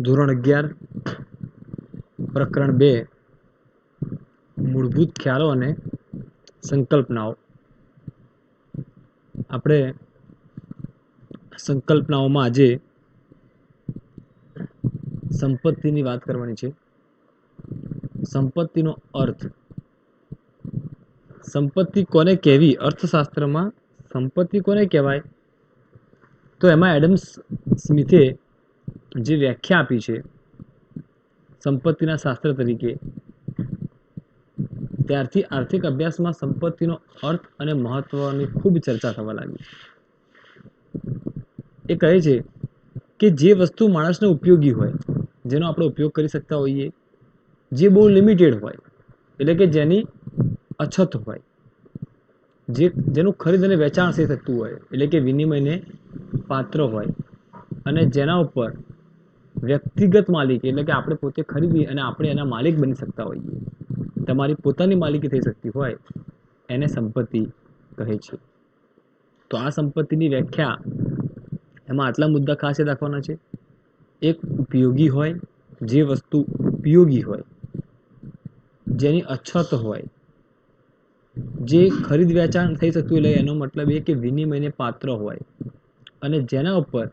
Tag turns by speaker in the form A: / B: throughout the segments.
A: ધોરણ 11 પ્રકરણ 2 મૂળભૂત ખ્યાલો અને સંકલ્પનાઓ. આપણે સંકલ્પનાઓમાં આજે સંપત્તિની વાત કરવાની છે. સંપત્તિનો અર્થ. સંપત્તિ કોને કહેવી? અર્થશાસ્ત્રમાં સંપત્તિ કોને કહેવાય? તો એમાં એડમ સ્મિથે જે વ્યાખ્યા આપી છે સંપત્તિના શાસ્ત્ર તરીકે, ત્યારથી આર્થિક અભ્યાસમાં સંપત્તિનો અર્થ અને મહત્વની ખૂબ ચર્ચા થવા લાગી. એ કહે છે કે જે વસ્તુ માણસને ઉપયોગી હોય, જેનો આપણે ઉપયોગ કરી શકતા હોઈએ, જે બહુ લિમિટેડ હોય, એટલે કે જેની અછત હોય, જેનું ખરીદ અને વેચાણ થઈ શકતું હોય, એટલે કે વિનિમયને પાત્ર હોય, અને જેના ઉપર વ્યક્તિગત માલિકી, એટલે કે આપણે પોતે ખરીદી અને આપણે એના માલિક બની શકતા હોઈએ, તમારી પોતાની માલિકી થઈ શકતી હોય, એને સંપત્તિ કહે છે. તો આ સંપત્તિની વ્યાખ્યા એમાં આટલા મુદ્દા ખાસ યાદ રાખવાના છે. એક, ઉપયોગી હોય, જે વસ્તુ ઉપયોગી હોય, જેની અછત હોય, જે ખરીદ વેચાણ થઈ શકતું એટલે એનો મતલબ એ કે વિનિમયને પાત્ર હોય, અને જેના ઉપર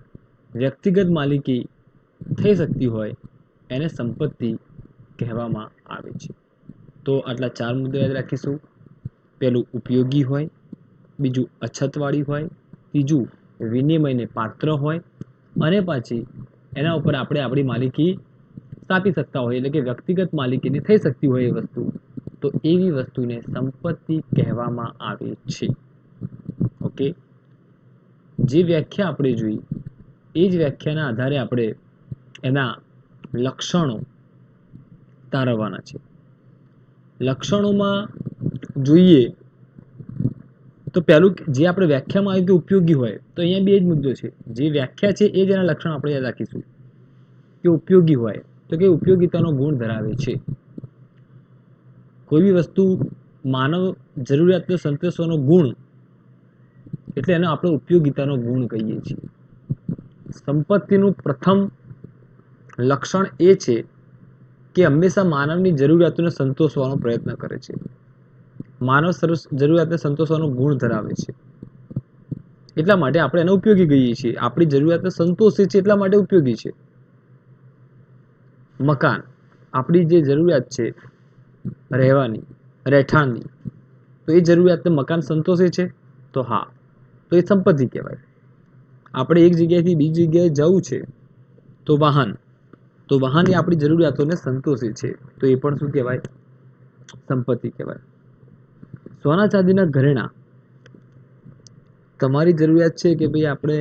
A: વ્યક્તિગત માલિકી થઈ શકતી હોય, એને સંપત્તિ કહેવામાં આવે છે. તો આટલા 4 મુદ્દા યાદ રાખીશું. પહેલું ઉપયોગી હોય, બીજું અછતવાળી હોય, ત્રીજું વિનિમયને પાત્ર હોય, અને પાછી એના ઉપર આપણે આપણી માલિકી સ્થાપી શકતા હોય, એટલે કે વ્યક્તિગત માલિકીની થઈ શકતી હોય એ વસ્તુ, તો એવી વસ્તુને સંપત્તિ કહેવામાં આવે છે. ઓકે, જે વ્યાખ્યા આપણે જોઈ એ જ વ્યાખ્યાના આધારે આપણે એના લક્ષણો તારવવાના છે. લક્ષણોમાં જોઈએ તો પહેલું, જે આપણે વ્યાખ્યામાં આવ્યું કે ઉપયોગી હોય, તો અહીંયા બી એ જ મુદ્દો છે. જે વ્યાખ્યા છે એ જ એના લક્ષણ આપણે યાદ રાખીશું. કે ઉપયોગી હોય તો કે ઉપયોગિતાનો ગુણ ધરાવે છે. કોઈ બી વસ્તુ માનવ જરૂરિયાતને સંતોષવાનો ગુણ, એટલે એને આપણે ઉપયોગિતાનો ગુણ કહીએ છીએ. સંપત્તિનું પ્રથમ લક્ષણ એ છે કે હંમેશા માનવની જરૂરિયાતોને સંતોષવાનો પ્રયત્ન કરે છે. માનવ જરૂરિયાતને સંતોષવાનો ગુણ ધરાવે છે, એટલા માટે આપણે એને ઉપયોગી કહીએ છીએ. આપણી જરૂરિયાતને સંતોષે છે એટલા માટે ઉપયોગી છે. મકાન, આપણી જે જરૂરિયાત છે રહેવાની, રહેઠાણની, તો એ જરૂરિયાતને મકાન સંતોષે છે, તો હા, તો એ સંપત્તિ કહેવાય. આપણે એક જગ્યાએથી બીજી જગ્યાએ જવું છે, તો વાહન એ આપણી જરૂરિયાતોને સંતોષે છે, તો એ પણ શું કહેવાય? સંપત્તિ કહેવાય. સોના ચાંદીના ઘરેણાં, તમારી જરૂરિયાત છે કે ભાઈ આપણે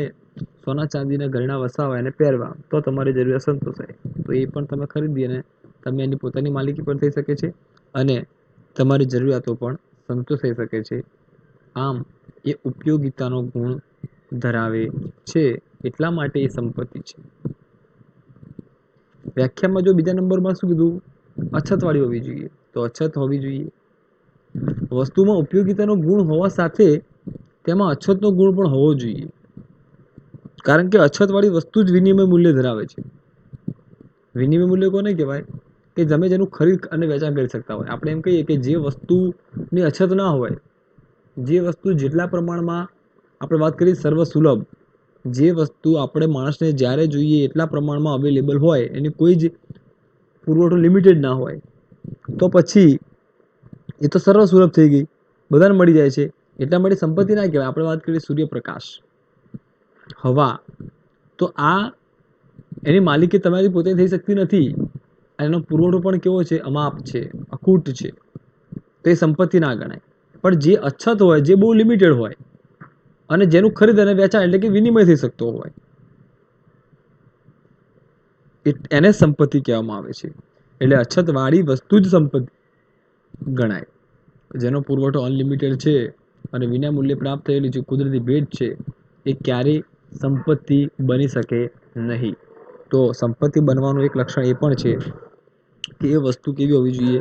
A: સોના ચાંદીના ઘરેણાં વસાવવા અને પહેરવા, તો તમારી જરૂરિયાત સંતોષાય, તો એ પણ તમે ખરીદી અને તમે એની પોતાની માલિકી પણ થઈ શકે છે, અને તમારી જરૂરિયાતો પણ સંતોષાઈ શકે છે. આમ એ ઉપયોગિતાનો ગુણ ધરાવે છે, એટલા માટે એ સંપત્તિ છે. વ્યાખ્યામાં જો બીજા નંબરમાં શું કીધું? અછતવાળી હોવી જોઈએ, તો અછત હોવી જોઈએ. વસ્તુમાં ઉપયોગિતાનો ગુણ હોવા સાથે તેમાં અછતનો ગુણ પણ હોવો જોઈએ, કારણ કે અછતવાળી વસ્તુ જ વિનિમય મૂલ્ય ધરાવે છે. વિનિમય મૂલ્ય કોને કહેવાય? કે તમે જેનું ખરીદ અને વેચાણ કરી શકતા હોય. આપણે એમ કહીએ કે જે વસ્તુની અછત ના હોય, જે વસ્તુ જેટલા પ્રમાણમાં, આપણે વાત કરીએ સર્વસુલભ, જે વસ્તુ આપણે માણસને જ્યારે જોઈએ એટલા પ્રમાણમાં અવેલેબલ હોય, એની કોઈ જ પુરવઠો લિમિટેડ ના હોય, તો પછી એ તો સર્વસુલભ થઈ ગઈ, બધાને મળી જાય છે, એટલા માટે સંપત્તિ ના કહેવાય. આપણે વાત કરીએ સૂર્યપ્રકાશ, હવા, તો આ એની માલિકી તમારી પોતે થઈ શકતી નથી. એનો પુરવઠો પણ કેવો છે? અમાપ છે, અખૂટ છે, તો એ સંપત્તિ ના ગણાય. પણ જે અછત હોય, જે બહુ લિમિટેડ હોય, અને જેનું ખરીદ અને વેચાણ એટલે કે વિનિમય થઈ શકતો હોય, એને સંપત્તિ કહેવામાં આવે છે. એટલે અછતવાળી વસ્તુ જ સંપત્તિ ગણાય. જેનો પુરવઠો અનલિમિટેડ છે અને વિના મૂલ્યે પ્રાપ્ત થયેલી જે કુદરતી ભેટ છે, એ ક્યારેય સંપત્તિ બની શકે નહીં. તો સંપત્તિ બનવાનું એક લક્ષણ એ પણ છે કે એ વસ્તુ કેવી હોવી જોઈએ?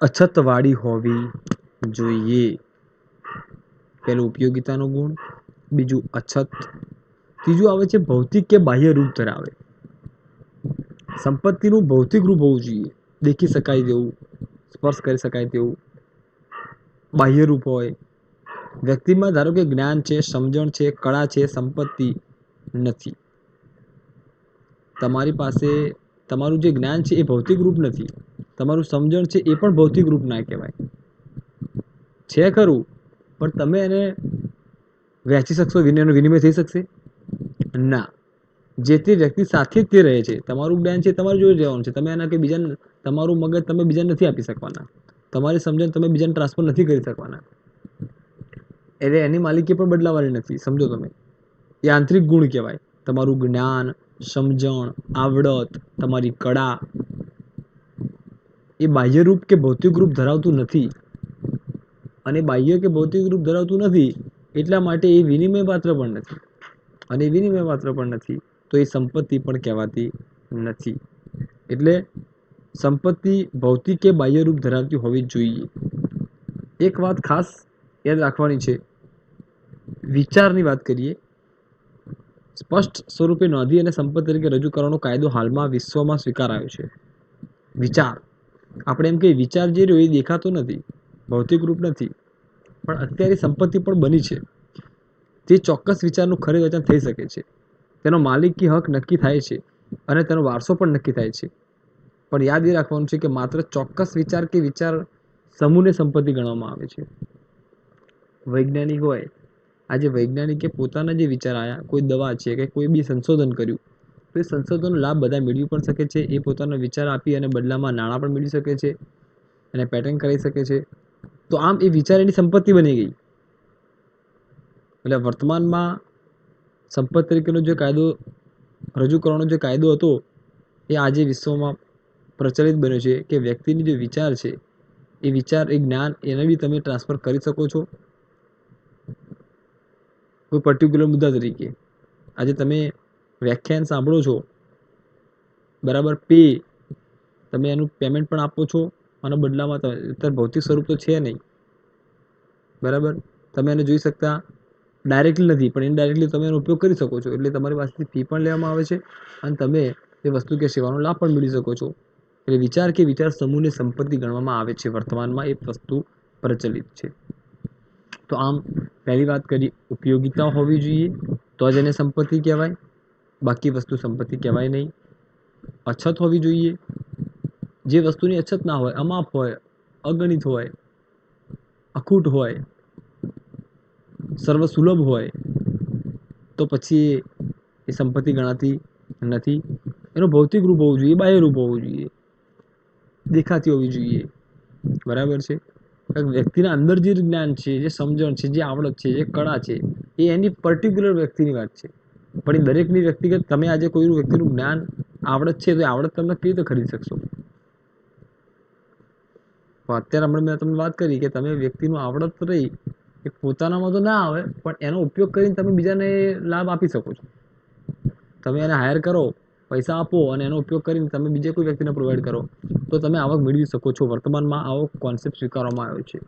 A: અછતવાળી હોવી જોઈએ. પેલું ઉપયોગિતાનો ગુણ, બીજું અછત, ત્રીજું આવે છે ભૌતિક કે બાહ્ય રૂપ ધરાવે. સંપત્તિનું ભૌતિક રૂપ હોવું જોઈએ, દેખી શકાય તેવું, સ્પર્શ કરી શકાય તેવું બાહ્ય રૂપ હોય. વ્યક્તિમાં ધારો કે જ્ઞાન છે, સમજણ છે, કળા છે, સંપત્તિ નથી. તમારી પાસે તમારું જે જ્ઞાન છે એ ભૌતિક રૂપ નથી, તમારું સમજણ છે એ પણ ભૌતિક રૂપ ના કહેવાય. છે ખરું, પણ તમે એને વહેંચી શકશો, વિનિમય થઈ શકશે ના. જે તે વ્યક્તિ સાથે જ તે રહે છે. તમારું જ્ઞાન છે તમારી જોડે રહેવાનું છે. તમે એના કે બીજાને, તમારું મગજ તમે બીજાને નથી આપી શકવાના, તમારી સમજણ તમે બીજાને ટ્રાન્સફર નથી કરી શકવાના. એટલે એની માલિકી પણ બદલાવાની નથી. સમજો તમે, એ આંતરિક ગુણ કહેવાય. તમારું જ્ઞાન, સમજણ, આવડત, તમારી કળા એ બાહ્ય રૂપ કે ભૌતિક રૂપ ધરાવતું નથી. અને બાહ્ય કે ભૌતિક રૂપ ધરાવતું નથી એટલા માટે એ વિનિમય પાત્ર પણ નથી. અને વિનિમય પાત્ર પણ નથી તો એ સંપત્તિ પણ કહેવાતી નથી. એટલે સંપત્તિ ભૌતિક કે બાહ્ય રૂપ ધરાવતી હોવી જોઈએ. એક વાત ખાસ યાદ રાખવાની છે, વિચારની વાત કરીએ. સ્પષ્ટ સ્વરૂપે નોંધી અને સંપત્તિ તરીકે રજૂ કરવાનો કાયદો હાલમાં વિશ્વમાં સ્વીકારાયો છે. વિચાર, આપણે એમ કહીએ વિચાર જે રહ્યો એ દેખાતો નથી, ભૌતિક રૂપ નથી, પણ અત્યારે સંપત્તિ પણ બની છે. તે ચોક્કસ વિચારનું ખરી રચના થઈ શકે છે, તેનો માલિકી હક નક્કી થાય છે અને તેનો વારસો પણ નક્કી થાય છે. પણ યાદ એ રાખવાનું છે કે માત્ર ચોક્કસ વિચાર કે વિચાર સમૂહને સંપત્તિ ગણવામાં આવે છે. વૈજ્ઞાનિક હોય, આજે વૈજ્ઞાનિકે પોતાના જે વિચાર આવ્યા, કોઈ દવા છે કે કોઈ બી સંશોધન કર્યું, તો એ સંશોધનનો લાભ બધા મેળવી પણ શકે છે. એ પોતાનો વિચાર આપી અને બદલામાં નાણાં પણ મેળવી શકે છે અને પેટર્ન કરી શકે છે. તો આમ એ વિચાર એની સંપત્તિ બની ગઈ. એટલે વર્તમાનમાં સંપત્તિ તરીકેનો જે કાયદો રજૂ કરવાનો જે કાયદો હતો એ આજે વિશ્વમાં પ્રચલિત બન્યો છે કે વ્યક્તિની જે વિચાર છે એ વિચાર, એ જ્ઞાન, એને બી તમે ટ્રાન્સફર કરી શકો છો. કોઈ પર્ટિક્યુલર મુદ્દા તરીકે આજે તમે વ્યાખ્યાન સાંભળો છો, બરાબર, તમે એનું પેમેન્ટ પણ આપો છો અને બદલામાં અત્યારે ભૌતિક સ્વરૂપ તો છે નહીં, બરાબર, તમે એને જોઈ શકતા ડાયરેક્ટલી નથી, પણ ઇનડાયરેક્ટલી તમે એનો ઉપયોગ કરી શકો છો. એટલે તમારી પાસેથી ફી પણ લેવામાં આવે છે અને તમે એ વસ્તુ કે સેવાનો લાભ પણ મેળવી શકો છો. એટલે વિચાર કે વિચાર સમૂહની સંપત્તિ ગણવામાં આવે છે. વર્તમાનમાં એ વસ્તુ પ્રચલિત છે. તો આમ પહેલી વાત કરી, ઉપયોગિતા હોવી જોઈએ તો જ એને સંપત્તિ કહેવાય, બાકી વસ્તુ સંપત્તિ કહેવાય નહીં. અછત હોવી જોઈએ, જે વસ્તુની અછત ના હોય, અમાપ હોય, અગણિત હોય, અખૂટ હોય, સર્વ સુલભ હોય, તો પછી એ સંપત્તિ ગણાતી નથી. એનું ભૌતિક રૂપ હોવું જોઈએ, બાહ્ય રૂપ હોવું જોઈએ, દેખાતી હોવી જોઈએ, બરાબર છે. વ્યક્તિના અંદર જે જ્ઞાન છે, જે સમજણ છે, જે આવડત છે, જે કળા છે, એ એની પર્ટિક્યુલર વ્યક્તિની વાત છે. પણ એ દરેકની વ્યક્તિગત, તમે આજે કોઈ વ્યક્તિનું જ્ઞાન, આવડત છે તો આવડત તમે કેવી રીતે ખરીદી શકશો? અત્યારે હમણાં મેં તમને વાત કરી કે તમે વ્યક્તિનું આવડત રહી એ પોતાનામાં તો ના આવે, પણ એનો ઉપયોગ કરીને તમે બીજાને લાભ આપી શકો છો. તમે એને હાયર કરો, પૈસા આપો અને એનો ઉપયોગ કરીને તમે બીજે કોઈ વ્યક્તિને પ્રોવાઈડ કરો તો તમે આવક મેળવી શકો છો. વર્તમાનમાં આવો કોન્સેપ્ટ સ્વીકારવામાં આવ્યો છે.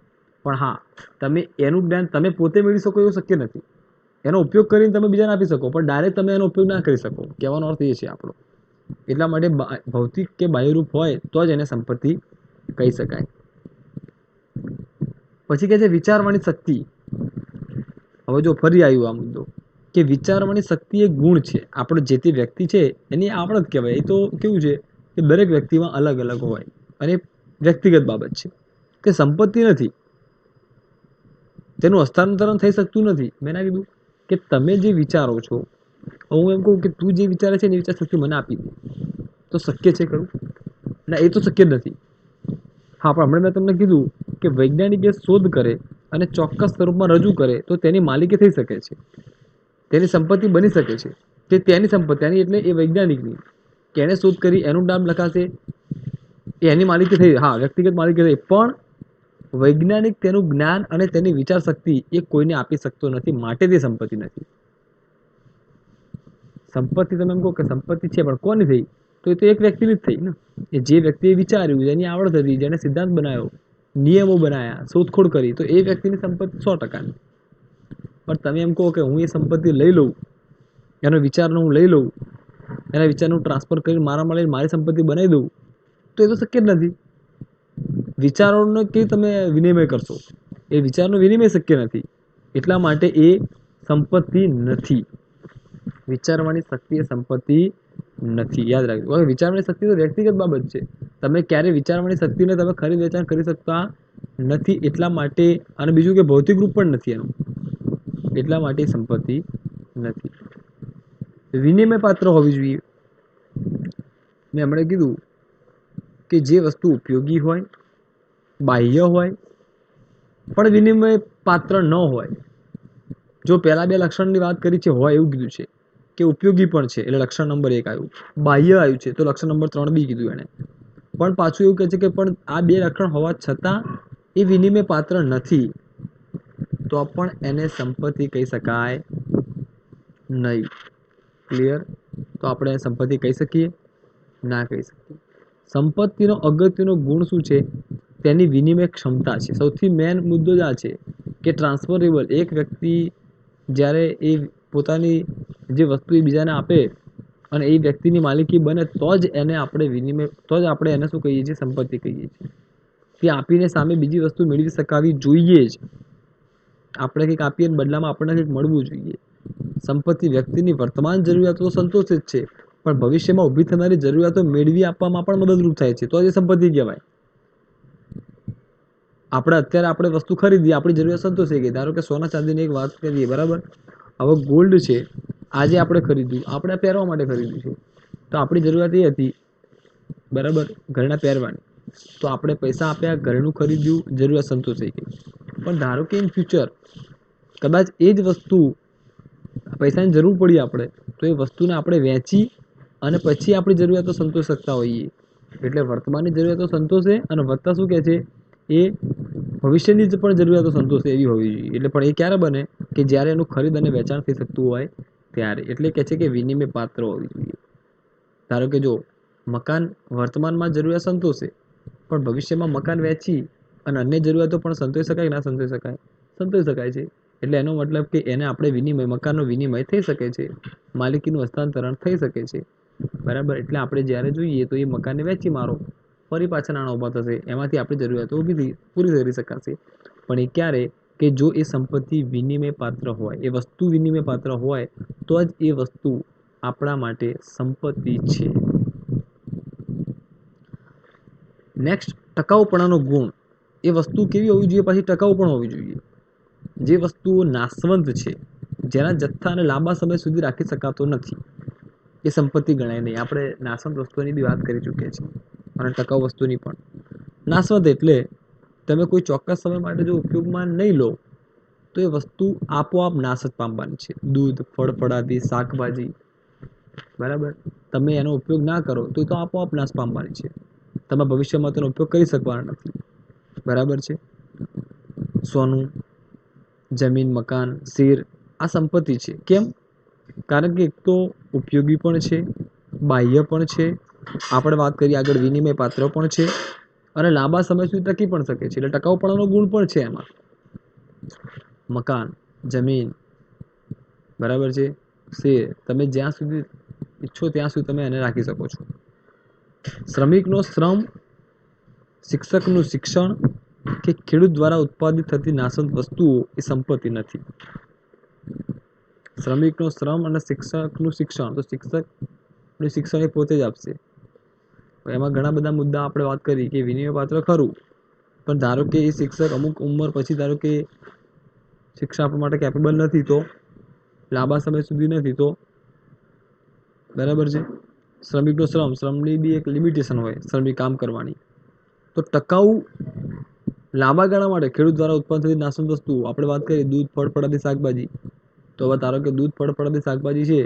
A: પણ હા, તમે એનું જ્ઞાન તમે પોતે મેળવી શકો એવું શક્ય નથી. એનો ઉપયોગ કરીને તમે બીજાને આપી શકો, પણ ડાયરેક્ટ તમે એનો ઉપયોગ ના કરી શકો. કહેવાનો અર્થ એ છે આપણો. એટલા માટે ભૌતિક કે બાહ્ય રૂપ હોય તો જ એને સંપત્તિ કહી શકાય. પછી કહે છે વિચારવાની શક્તિ. હવે જો ફરી આવ્યું આ મુદ્દો કે વિચારવાની શક્તિ એક ગુણ છે. આપણો જે તે વ્યક્તિ છે એની આવડત કહેવાય. એ તો કેવું છે કે દરેક વ્યક્તિમાં અલગ અલગ હોય અને વ્યક્તિગત બાબત છે, તે સંપત્તિ નથી. તેનું હસ્તાંતરણ થઈ શકતું નથી. મેં ના કીધું કે તમે જે વિચારો છો, હું એમ કહું કે તું જે વિચારે છે ને એ વિચાર શક્તિ મને આપી દે, તો શક્ય છે ખરું? ના, એ તો શક્ય જ નથી. હા, પણ હમણાં મેં તમને કીધું કે વૈજ્ઞાનિક એ શોધ કરે અને ચોક્કસ સ્વરૂપમાં રજૂ કરે તો તેની માલિકી થઈ શકે છે, તેની સંપત્તિ બની શકે છે. તે તેની સંપત્તિ, એટલે એ વૈજ્ઞાનિકની કે એણે શોધ કરી, એનું નામ લખાશે, એ એની માલિકી થઈ. હા, વ્યક્તિગત માલિકી થઈ, પણ વૈજ્ઞાનિક તેનું જ્ઞાન અને તેની વિચાર શક્તિ એ કોઈને આપી શકતો નથી, માટે તે સંપત્તિ નથી. સંપત્તિ તમે એમ કહો કે સંપત્તિ છે, પણ કોની થઈ? તો એ તો એક વ્યક્તિની જ થઈ ને. એ જે વ્યક્તિએ વિચાર્યું, જેની આવડત હતી, જેને સિદ્ધાંત બનાવ્યો, નિયમો બનાવ્યા, શોધખોળ કરી, તો એ વ્યક્તિની સંપત્તિ 100%ની. પણ તમે એમ કહો કે હું એ સંપત્તિ લઈ લઉં એનો વિચારનો હું લઈ લઉં, એના વિચારનું ટ્રાન્સફર કરી મારામાં લઈને મારી સંપત્તિ બનાવી દઉં, તો એ તો શક્ય જ નથી. વિચારોનો કેવી તમે વિનિમય કરશો? એ વિચારનો વિનિમય શક્ય નથી. એટલા માટે એ સંપત્તિ નથી. વિચારવાની શક્તિ એ સંપત્તિ નથી. યાદ રાખજો. વિચારવાની શક્તિ તો વ્યક્તિગત બાબત છે. તમે ક્યારે વિચારવાની શક્તિને તમે ખરીદ વેચાણ કરી શકતા નથી. એટલા માટે, અને બીજું કે ભૌતિક રૂપ પણ નથી એનું, એટલા માટે સંપત્તિ નથી. વિનિમય પાત્ર હોવી જોઈએ. મેં હમણાં કીધું કે જે વસ્તુ ઉપયોગી હોય, બાહ્ય હોય, પણ વિનિમય પાત્ર ન હોય. જો પહેલા બે લક્ષણની વાત કરી છે, હોય એવું કીધું છે કે ઉપયોગી પણ છે, એટલે લક્ષણ નંબર 1 આવ્યું. બાહ્ય આવ્યું છે તો લક્ષણ નંબર 3 બી કીધું એને. પણ પાછું એવું કહે છે કે પણ આ બે લક્ષણ હોવા છતાં એ વિનિમય પાત્ર નથી, તો પણ એને સંપત્તિ કહી શકાય નહીં. ક્લિયર? તો આપણે સંપત્તિ કહી શકીએ? ના કહી શકીએ. સંપત્તિનો અગત્યનો ગુણ શું છે? તેની વિનિમય ક્ષમતા છે. સૌથી મેન મુદ્દો જ આ છે કે ટ્રાન્સફરેબલ. એક વ્યક્તિ જ્યારે એ પોતાની જે વસ્તુ એ બીજાને આપે અને એ વ્યક્તિની માલિકી બને, તો જ એને આપણે વિનિમય, તો જ આપણે એને શું કહીએ છીએ? સંપત્તિ કહીએ છીએ. તે આપીને સામે બીજી વસ્તુ મેળવી શકાવી જોઈએ જ. આપણે કંઈક આપીએ અને બદલામાં આપણને કંઈક મળવું જોઈએ. સંપત્તિ વ્યક્તિની વર્તમાન જરૂરિયાતો સંતોષે જ છે, પણ ભવિષ્યમાં ઊભી થનારી જરૂરિયાતો મેળવી આપવામાં પણ મદદરૂપ થાય છે, તો જ એ સંપત્તિ કહેવાય. આપણે અત્યારે આપણે વસ્તુ ખરીદી, આપણી જરૂરિયાત સંતોષાઈ ગઈ. ધારો કે સોના ચાંદીની એક વાત કરીએ, બરાબર? હવે ગોલ્ડ છે, આજે આપણે ખરીદ્યું, આપણે પહેરવા માટે ખરીદ્યું છે, તો આપણી જરૂરિયાત એ હતી, બરાબર, ઘરેણા પહેરવાની. તો આપણે પૈસા આપ્યા, ઘરેણું ખરીદ્યું, જરૂરિયાત સંતોષાઈ ગઈ. પણ ધારો કે ઇન ફ્યુચર કદાચ એ જ વસ્તુ પૈસાની જરૂર પડી આપણે, તો એ વસ્તુને આપણે વેચી અને પછી આપણી જરૂરિયાતો સંતોષી શકતા હોઈએ. એટલે વર્તમાનની જરૂરિયાતો સંતોષે અને વધતા શું કહે છે? એ ભવિષ્યની જ પણ જરૂરિયાતો સંતોષે એવી હોવી જોઈએ. એટલે પણ એ ક્યારે બને? કે જ્યારે એનું ખરીદ અને વેચાણ થઈ શકતું હોય ત્યારે. એટલે કહે છે કે વિનિમય પાત્ર હોવી જોઈએ. ધારો કે જો મકાન વર્તમાનમાં જરૂરિયાત સંતોષે, પણ ભવિષ્યમાં મકાન વેચી અને અન્ય જરૂરિયાતો પણ સંતોષી શકાય કે ના સંતોષી શકાય? સંતોષી શકાય છે. એટલે એનો મતલબ કે એને આપણે વિનિમય, મકાનનો વિનિમય થઈ શકે છે, માલિકીનું હસ્તાંતરણ થઈ શકે છે, બરાબર? એટલે આપણે જ્યારે જોઈએ તો એ મકાનને વેચી મારો, ફરી પાછા નાણાં ઊભા થશે, એમાંથી આપણી જરૂરિયાતો પૂરી કરી શકાશે. પણ એ ક્યારે? કે જો એ સંપત્તિ વિનિમય પાત્ર હોય, એ વસ્તુ વિનિમય પાત્ર હોય, તો જ એ વસ્તુ આપણા માટે સંપત્તિ છે. નેક્સ્ટ, ટકાઉપણાનો ગુણ. એ વસ્તુ કેવી હોવી જોઈએ? પાછી ટકાઉ પણ હોવી જોઈએ. જે વસ્તુઓ નાશવંત છે, જેના જથ્થાને લાંબા સમય સુધી રાખી શકાતો નથી, એ સંપત્તિ ગણાય નહીં. આપણે નાશવંત વસ્તુની બી વાત કરી ચૂક્યા છીએ, અને ટકાઉ વસ્તુની પણ. નાશવંત એટલે તમે કોઈ ચોક્કસ સમય માટે જો ઉપયોગમાં નહીં લો, તો એ વસ્તુ આપોઆપ નાશ જ પામવાની છે. દૂધ, ફળ ફળાદી, શાકભાજી, બરાબર, તમે એનો ઉપયોગ ના કરો તો એ તો આપોઆપ નાશ પામવાની છે. તમે ભવિષ્યમાં તેનો ઉપયોગ કરી શકવાના નથી, બરાબર છે? સોનું, જમીન, મકાન, શેર, આ સંપત્તિ છે. કેમ? કારણ કે એક તો ઉપયોગી પણ છે, બાહ્ય પણ છે, આપણે વાત કરીએ આગળ વિનિમય પાત્ર પણ છે, અને લાંબા સમય સુધી ટકી પણ શકે છે. એટલે ટકાઉપણાનો ગુણ પણ છે એમાં. મકાન, જમીન, બરાબર છે, શેર, તમે જ્યાં સુધી ઈચ્છો ત્યાં સુધી તમે એને રાખી શકો છો. શ્રમિકનો શ્રમ, શિક્ષકનું શિક્ષણ કે ખેડૂત દ્વારા ઉત્પાદિત થતી નાશવંત વસ્તુઓ એ સંપત્તિ નથી. શ્રમિકનો શ્રમ અને શિક્ષકનું શિક્ષણ, તો શિક્ષકનું શિક્ષણ એ પોતે જ આપશે. એમાં ઘણા બધા મુદ્દા આપણે વાત કરી કે વિનિમય પાત્ર ખરું, પણ ધારો કે એ શિક્ષક અમુક ઉંમર પછી ધારો કે શિક્ષા આપવા માટે કેપેબલ નથી, તો લાંબા સમય સુધી નથી, તો બરાબર છે? શ્રમિકનો શ્રમની બી એક લિમિટેશન હોય, શ્રમિક કામ કરવાની. તો ટકાઉ લાંબા ગાળા માટે ખેડૂત દ્વારા ઉત્પન્ન થતી નાશવંત વસ્તુ, આપણે વાત કરીએ દૂધ, ફળ ફળાદી, શાકભાજી. તો હવે ધારો કે દૂધ, ફળ ફળાદી, શાકભાજી છે,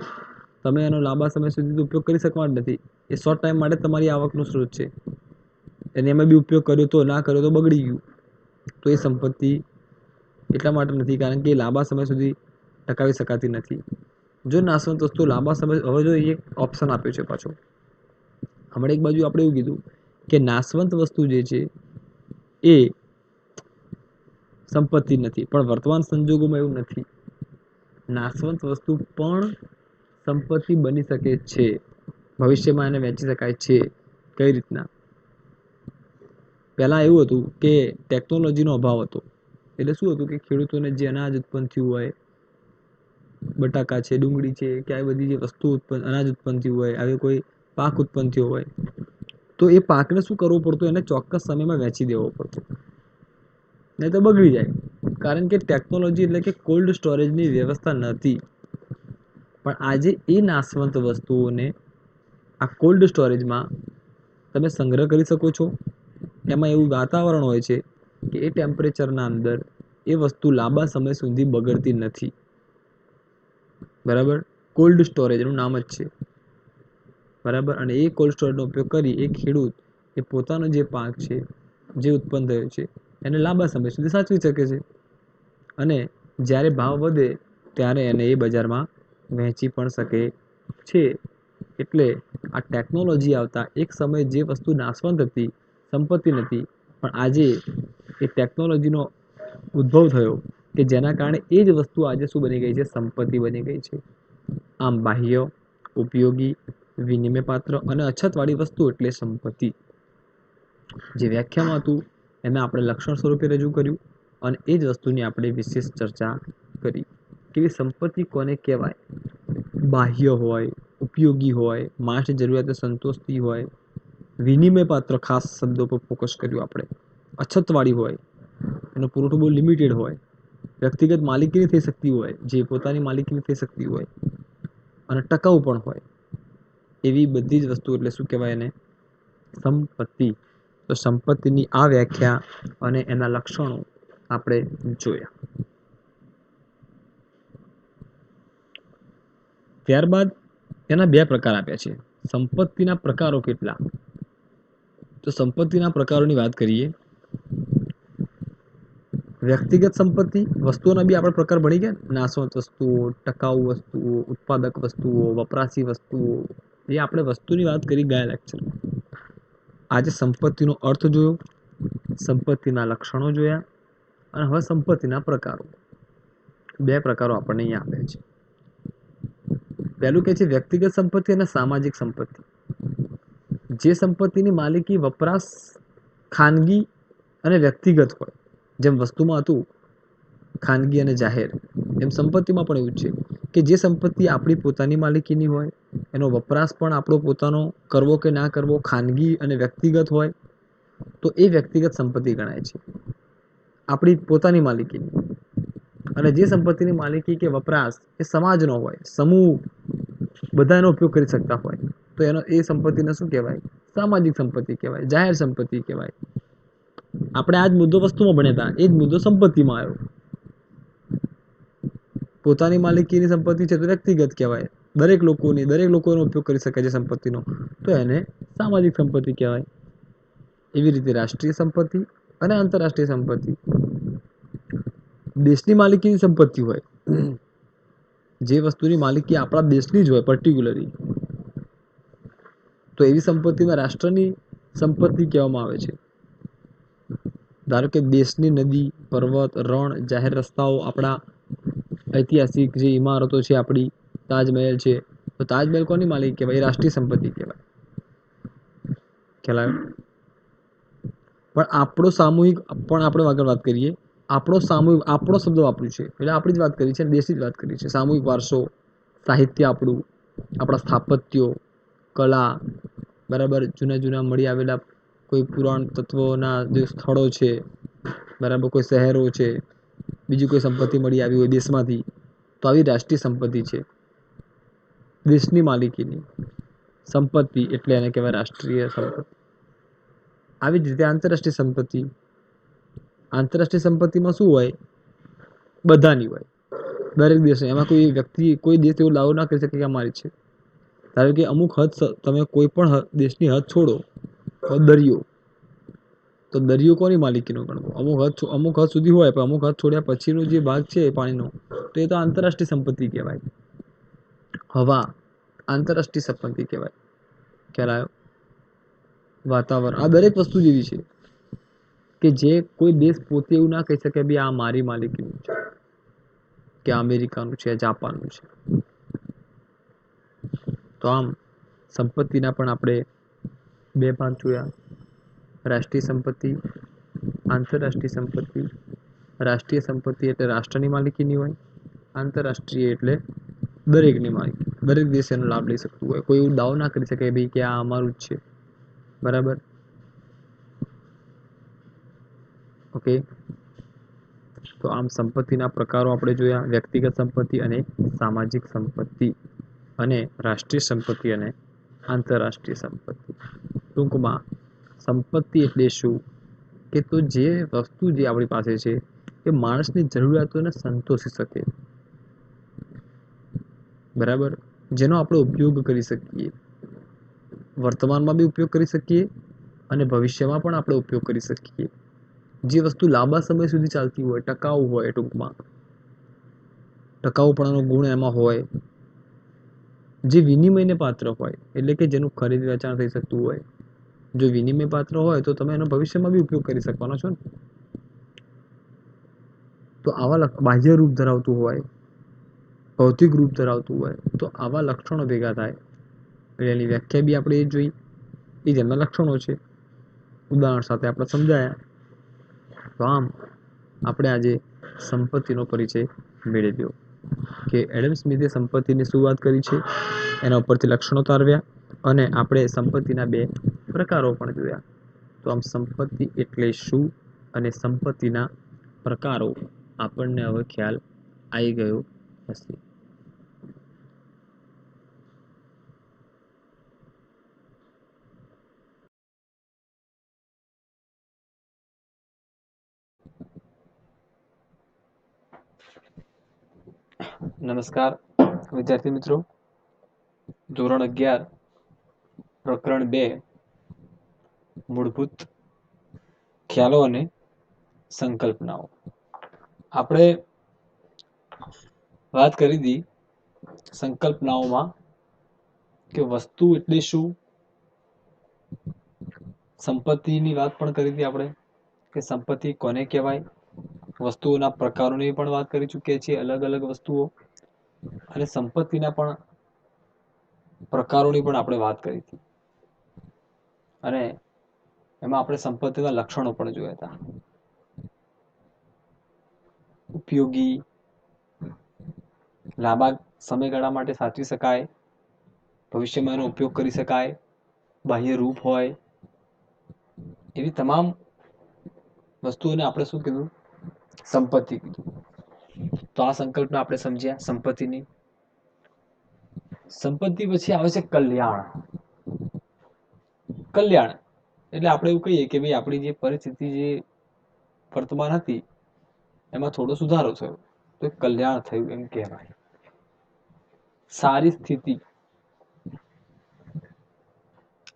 A: તમે એનો લાંબા સમય સુધી ઉપયોગ કરી શકવાના જ નથી. એ શોર્ટ ટાઈમ માટે તમારી આવકનો સ્ત્રોત છે. એને એમાં બી ઉપયોગ કર્યો તો ના કર્યો તો બગડી ગયું, તો એ સંપત્તિ એટલા માટે નથી, કારણ કે એ લાંબા સમય સુધી ટકાવી શકાતી નથી. જો નાશવંત વસ્તુ લાંબા સમય, હવે જો એક ઓપ્શન આપ્યો છે પાછો. હમણાં એક બાજુ આપણે એવું કીધું કે નાશવંત વસ્તુ જે છે એ સંપત્તિ નથી, પણ વર્તમાન સંજોગોમાં એવું નથી. નાશવંત વસ્તુ પણ સંપત્તિ બની શકે છે, ભવિષ્યમાં એને વેચી શકાય છે. કઈ રીતના? પહેલાં એવું હતું કે ટેકનોલોજીનો અભાવ હતો, એટલે શું હતું કે ખેડૂતોને જે અનાજ ઉત્પન્ન થયું હોય, બટાકા છે, ડુંગળી છે, કે આવી બધી જે વસ્તુ અનાજ ઉત્પન્ન થયું હોય, આવી કોઈ પાક ઉત્પન્ન થયો હોય, તો એ પાકને શું કરવું પડતું? એને ચોક્કસ સમયમાં વેચી દેવો પડતો, નહીં તો બગડી જાય. કારણ કે ટેકનોલોજી એટલે કે કોલ્ડ સ્ટોરેજની વ્યવસ્થા નહોતી. પણ આજે એ નાશવંત વસ્તુઓને આ કોલ્ડ સ્ટોરેજમાં તમે સંગ્રહ કરી શકો છો. એમાં એવું વાતાવરણ હોય છે કે એ ટેમ્પરેચરના અંદર એ વસ્તુ લાંબા સમય સુધી બગડતી નથી. બરાબર? કોલ્ડ સ્ટોરેજ એનું નામ જ છે. બરાબર? અને એ કોલ્ડ સ્ટોરેજનો ઉપયોગ કરી એ ખેડૂત એ પોતાનો જે પાક છે, જે ઉત્પન્ન થયો છે, એને લાંબા સમય સુધી સાચવી શકે છે. અને જ્યારે ભાવ વધે ત્યારે એને એ બજારમાં વહેંચી પણ શકે છે. એટલે આ ટેકનોલોજી આવતા એક સમયે જે વસ્તુ નાશવંત હતી, સંપત્તિ નથી, પણ આજે એ ટેકનોલોજીનો ઉદ્ભવ થયો કે જેના કારણે એ જ વસ્તુ આજે શું બની ગઈ છે? સંપત્તિ બની ગઈ છે. આમ બાહ્ય, ઉપયોગી, વિનિમય પાત્ર અને અછતવાળી વસ્તુ એટલે સંપત્તિ. જે વ્યાખ્યામાં હતું એને આપણે લક્ષણ સ્વરૂપે રજૂ કર્યું અને એ જ વસ્તુની આપણે વિશેષ ચર્ચા કરી કે સંપત્તિ કોને કહેવાય? બાહ્ય હોય, ઉપયોગી હોય, માણસની જરૂરિયાતો સંતોષતી હોય, વિનિમય પાત્ર ખાસ શબ્દો પર ફોકસ કર્યું આપણે, અછતવાળી હોય, એનો પુરવઠો બહુ લિમિટેડ હોય, વ્યક્તિગત માલિકીની થઈ શકતી હોય, જે પોતાની માલિકીની થઈ શકતી હોય, અને ટકાઉ પણ હોય, એવી બધી જ વસ્તુ એટલે શું કહેવાય એને? સંપત્તિ. તો સંપત્તિની આ વ્યાખ્યા અને એના લક્ષણો આપણે જોયા. ત્યારબાદ એના બે પ્રકાર આપ્યા છે. સંપત્તિના પ્રકારો કેટલા? તો સંપત્તિના પ્રકારોની વાત કરીએ. વ્યક્તિગત સંપત્તિ, વસ્તુઓના બી આપણે પ્રકાર ભણી ગયા. નાશવંત વસ્તુઓ, ટકાઉ વસ્તુઓ, ઉત્પાદક વસ્તુઓ, વપરાશી વસ્તુઓ, એ આપણે વસ્તુની વાત કરી ગયા લેક્ચરમાં. આજે સંપત્તિનો અર્થ જોયો, સંપત્તિના લક્ષણો જોયા, અને હવે સંપત્તિના પ્રકારો. બે પ્રકારો આપણને અહીંયા આપ્યા છે. પહેલું કહે છે વ્યક્તિગત સંપત્તિ અને સામાજિક સંપત્તિ. જે સંપત્તિની માલિકી વપરાશ ખાનગી અને વ્યક્તિગત હોય, જેમ વસ્તુમાં હતું ખાનગી અને જાહેર, એમ સંપત્તિમાં પણ એવું છે કે જે સંપત્તિ આપણી પોતાની માલિકીની હોય, એનો વપરાશ પણ આપણો પોતાનો કરવો કે ના કરવો ખાનગી અને વ્યક્તિગત હોય, તો એ વ્યક્તિગત સંપત્તિ ગણાય છે, આપણી પોતાની માલિકીની. અને જે સંપત્તિની માલિકી કે વપરાશ એ સમાજનો હોય, સમૂહ બધા એનો ઉપયોગ કરી શકતા હોય, તો એ સંપત્તિને શું કહેવાય? સામાજિક સંપત્તિ કહેવાય, જાહેર સંપત્તિ કહેવાય. આપણે આજ મુદ્દો વસ્તુમાં ભણ્યા હતા, એ જ મુદ્દો સંપત્તિમાં આવ્યો. પોતાની માલિકીની સંપત્તિ છે તો વ્યક્તિગત કહેવાય, દરેક લોકો એનો ઉપયોગ કરી શકે છે સંપત્તિનો, તો એને સામાજિક સંપત્તિ કહેવાય. એવી રીતે રાષ્ટ્રીય સંપત્તિ અને આંતરરાષ્ટ્રીય સંપત્તિ. દેશની માલિકીની સંપત્તિ હોય, જે વસ્તુની માલિકી આપણા દેશની જ હોય પર્ટિક્યુલરલી, તો એવી સંપત્તિમાં રાષ્ટ્રની સંપત્તિ કહેવામાં આવે છે. ધારો કે દેશની નદી, પર્વત, રણ, જાહેર રસ્તાઓ, આપણા ઐતિહાસિક જે ઇમારતો છે, આપણી તાજમહેલ છે, તો તાજમહેલ કોની માલિકી કહેવાય? એ રાષ્ટ્રીય સંપત્તિ કહેવાય. ખ્યાલ આવ્યો? પણ આપણો સામૂહિક, પણ આપણે આગળ વાત કરીએ, આપણો સામૂહિક, આપણો શબ્દ વાપર્યું છે એટલે આપણી જ વાત કરી છે, દેશની જ વાત કરી છે. સામૂહિક વારસો, સાહિત્ય આપણું, આપણા સ્થાપત્યો, કલા, બરાબર, જૂના મળી આવેલા કોઈ પુરાણ તત્વોના જે સ્થળો છે, બરાબર, કોઈ શહેરો છે, બીજી કોઈ સંપત્તિ મળી આવી હોય દેશમાંથી, તો આવી રાષ્ટ્રીય સંપત્તિ છે. દેશની માલિકીની સંપત્તિ એટલે એને કહેવાય રાષ્ટ્રીય સંપત્તિ. આવી જ રીતે આંતરરાષ્ટ્રીય સંપત્તિ. આંતરરાષ્ટ્રીય સંપત્તિમાં શું હોય? બધાની હોય, દરેક દેશની. એમાં કોઈ વ્યક્તિ, કોઈ દેશ એવો દાવો ના કરી શકે કે અમારી છે. ધારો કે અમુક હદ, તમે કોઈ પણ દેશની હદ છોડો, દરિયો, તો દરિયો કોની માલિકીનો ગણવો? અમુક હદ સુધી હોય, પણ અમુક હદ છોડ્યા પછીનો જે ભાગ છે પાણીનો, તો એ તો આંતરરાષ્ટ્રીય સંપત્તિ કહેવાય. હવા આંતરરાષ્ટ્રીય સંપત્તિ કહેવાય. ખ્યાલ આવ્યો? વાતાવરણ, આ દરેક વસ્તુ જેવી છે કે જે કોઈ દેશ પોતે એવું ના કહી શકે બી આ મારી માલિકીનું છે, કે અમેરિકાનું છે, જાપાનનું છે. તો આમ સંપત્તિના પણ આપણે બે ભાગ જોયા. રાષ્ટ્રીય સંપત્તિ, આંતરરાષ્ટ્રીય સંપત્તિ. રાષ્ટ્રીય સંપત્તિ એટલે રાષ્ટ્રની માલિકીની હોય, આંતરરાષ્ટ્રીય એટલે દરેકની માલિકી, દરેક દેશ એનો લાભ લઈ શકતું હોય. કોઈ એવું દાવો ના કરી શકે ભાઈ કે આ અમારું જ છે. બરાબર, ઓકે. તો આમ સંપત્તિના પ્રકારો આપણે જોયા, વ્યક્તિગત સંપત્તિ અને સામાજિક સંપત્તિ, અને રાષ્ટ્રીય સંપત્તિ અને આંતરરાષ્ટ્રીય સંપત્તિ. ટૂંકમાં સંપત્તિ એટલે શું કે તો જે વસ્તુ જે આપણી પાસે છે એ માણસની જરૂરિયાતોને સંતોષી શકે, બરાબર, જેનો આપણે ઉપયોગ કરી શકીએ, વર્તમાનમાં બી ઉપયોગ કરી શકીએ અને ભવિષ્યમાં પણ આપણે ઉપયોગ કરી શકીએ. જે વસ્તુ લાંબા સમય સુધી ચાલતી હોય, ટકાઉ હોય, ટૂંકમાં ટકાઉપણાનો ગુણ એમાં હોય, જે વિનિમયને પાત્ર હોય, એટલે કે જેનું ખરીદ વેચાણ થઈ શકતું હોય. જો વિનિમય પાત્ર હોય તો તમે એનો ભવિષ્યમાં બી ઉપયોગ કરી શકવાનો છો ને. તો આવા બાહ્ય રૂપ ધરાવતું હોય, ભૌતિક રૂપ ધરાવતું હોય, તો આવા લક્ષણો ભેગા થાય એટલે એની વ્યાખ્યા બી આપણે એ જોઈ, એ જ એમના લક્ષણો છે. ઉદાહરણ સાથે આપણે સમજાયા. તો આમ આપણે આજે સંપત્તિનો પરિચય મેળવ્યો કે એડમ સ્મિથે સંપત્તિની શું વાત કરી છે, એના ઉપરથી લક્ષણો તારવ્યા, અને આપણે સંપત્તિના બે પ્રકારો પણ જોયા. તો આમ સંપત્તિ એટલે શું અને સંપત્તિના પ્રકારો આપણને હવે ખ્યાલ આવી ગયો હશે. નમસ્કાર વિદ્યાર્થી મિત્રો. ધોરણ 11 પ્રકરણ 2 મૂળભૂત ખ્યાલો અને સંકલ્પનાઓ. આપણે વાત કરી હતી સંકલ્પનાઓમાં કે વસ્તુ એટલે શું, સંપત્તિની વાત પણ કરી હતી આપણે કે સંપત્તિ કોને કહેવાય, વસ્તુઓના પ્રકારોની પણ વાત કરી ચૂક્યા છીએ, અલગ અલગ વસ્તુઓ, અને સંપત્તિના પણ પ્રકારોની પણ આપણે વાત કરી હતી. અને એમાં આપણે સંપત્તિના લક્ષણો પણ જોયા હતા. ઉપયોગી, લાંબા સમયગાળા માટે સાચવી શકાય, ભવિષ્યમાં એનો ઉપયોગ કરી શકાય, બાહ્ય રૂપ હોય, એવી તમામ વસ્તુઓને આપણે શું કીધું, સંપત્તિ કીધું. તો આ સંકલ્પના આપણે સમજ્યા સંપત્તિની. સંપત્તિ પછી આવે છે કલ્યાણ. કલ્યાણ એટલે આપણે એવું કહીએ કે ભાઈ આપણી જે પરિસ્થિતિ જે વર્તમાન હતી એમાં થોડો સુધારો થયો તો કલ્યાણ થયું એમ કહેવાય. સારી સ્થિતિ,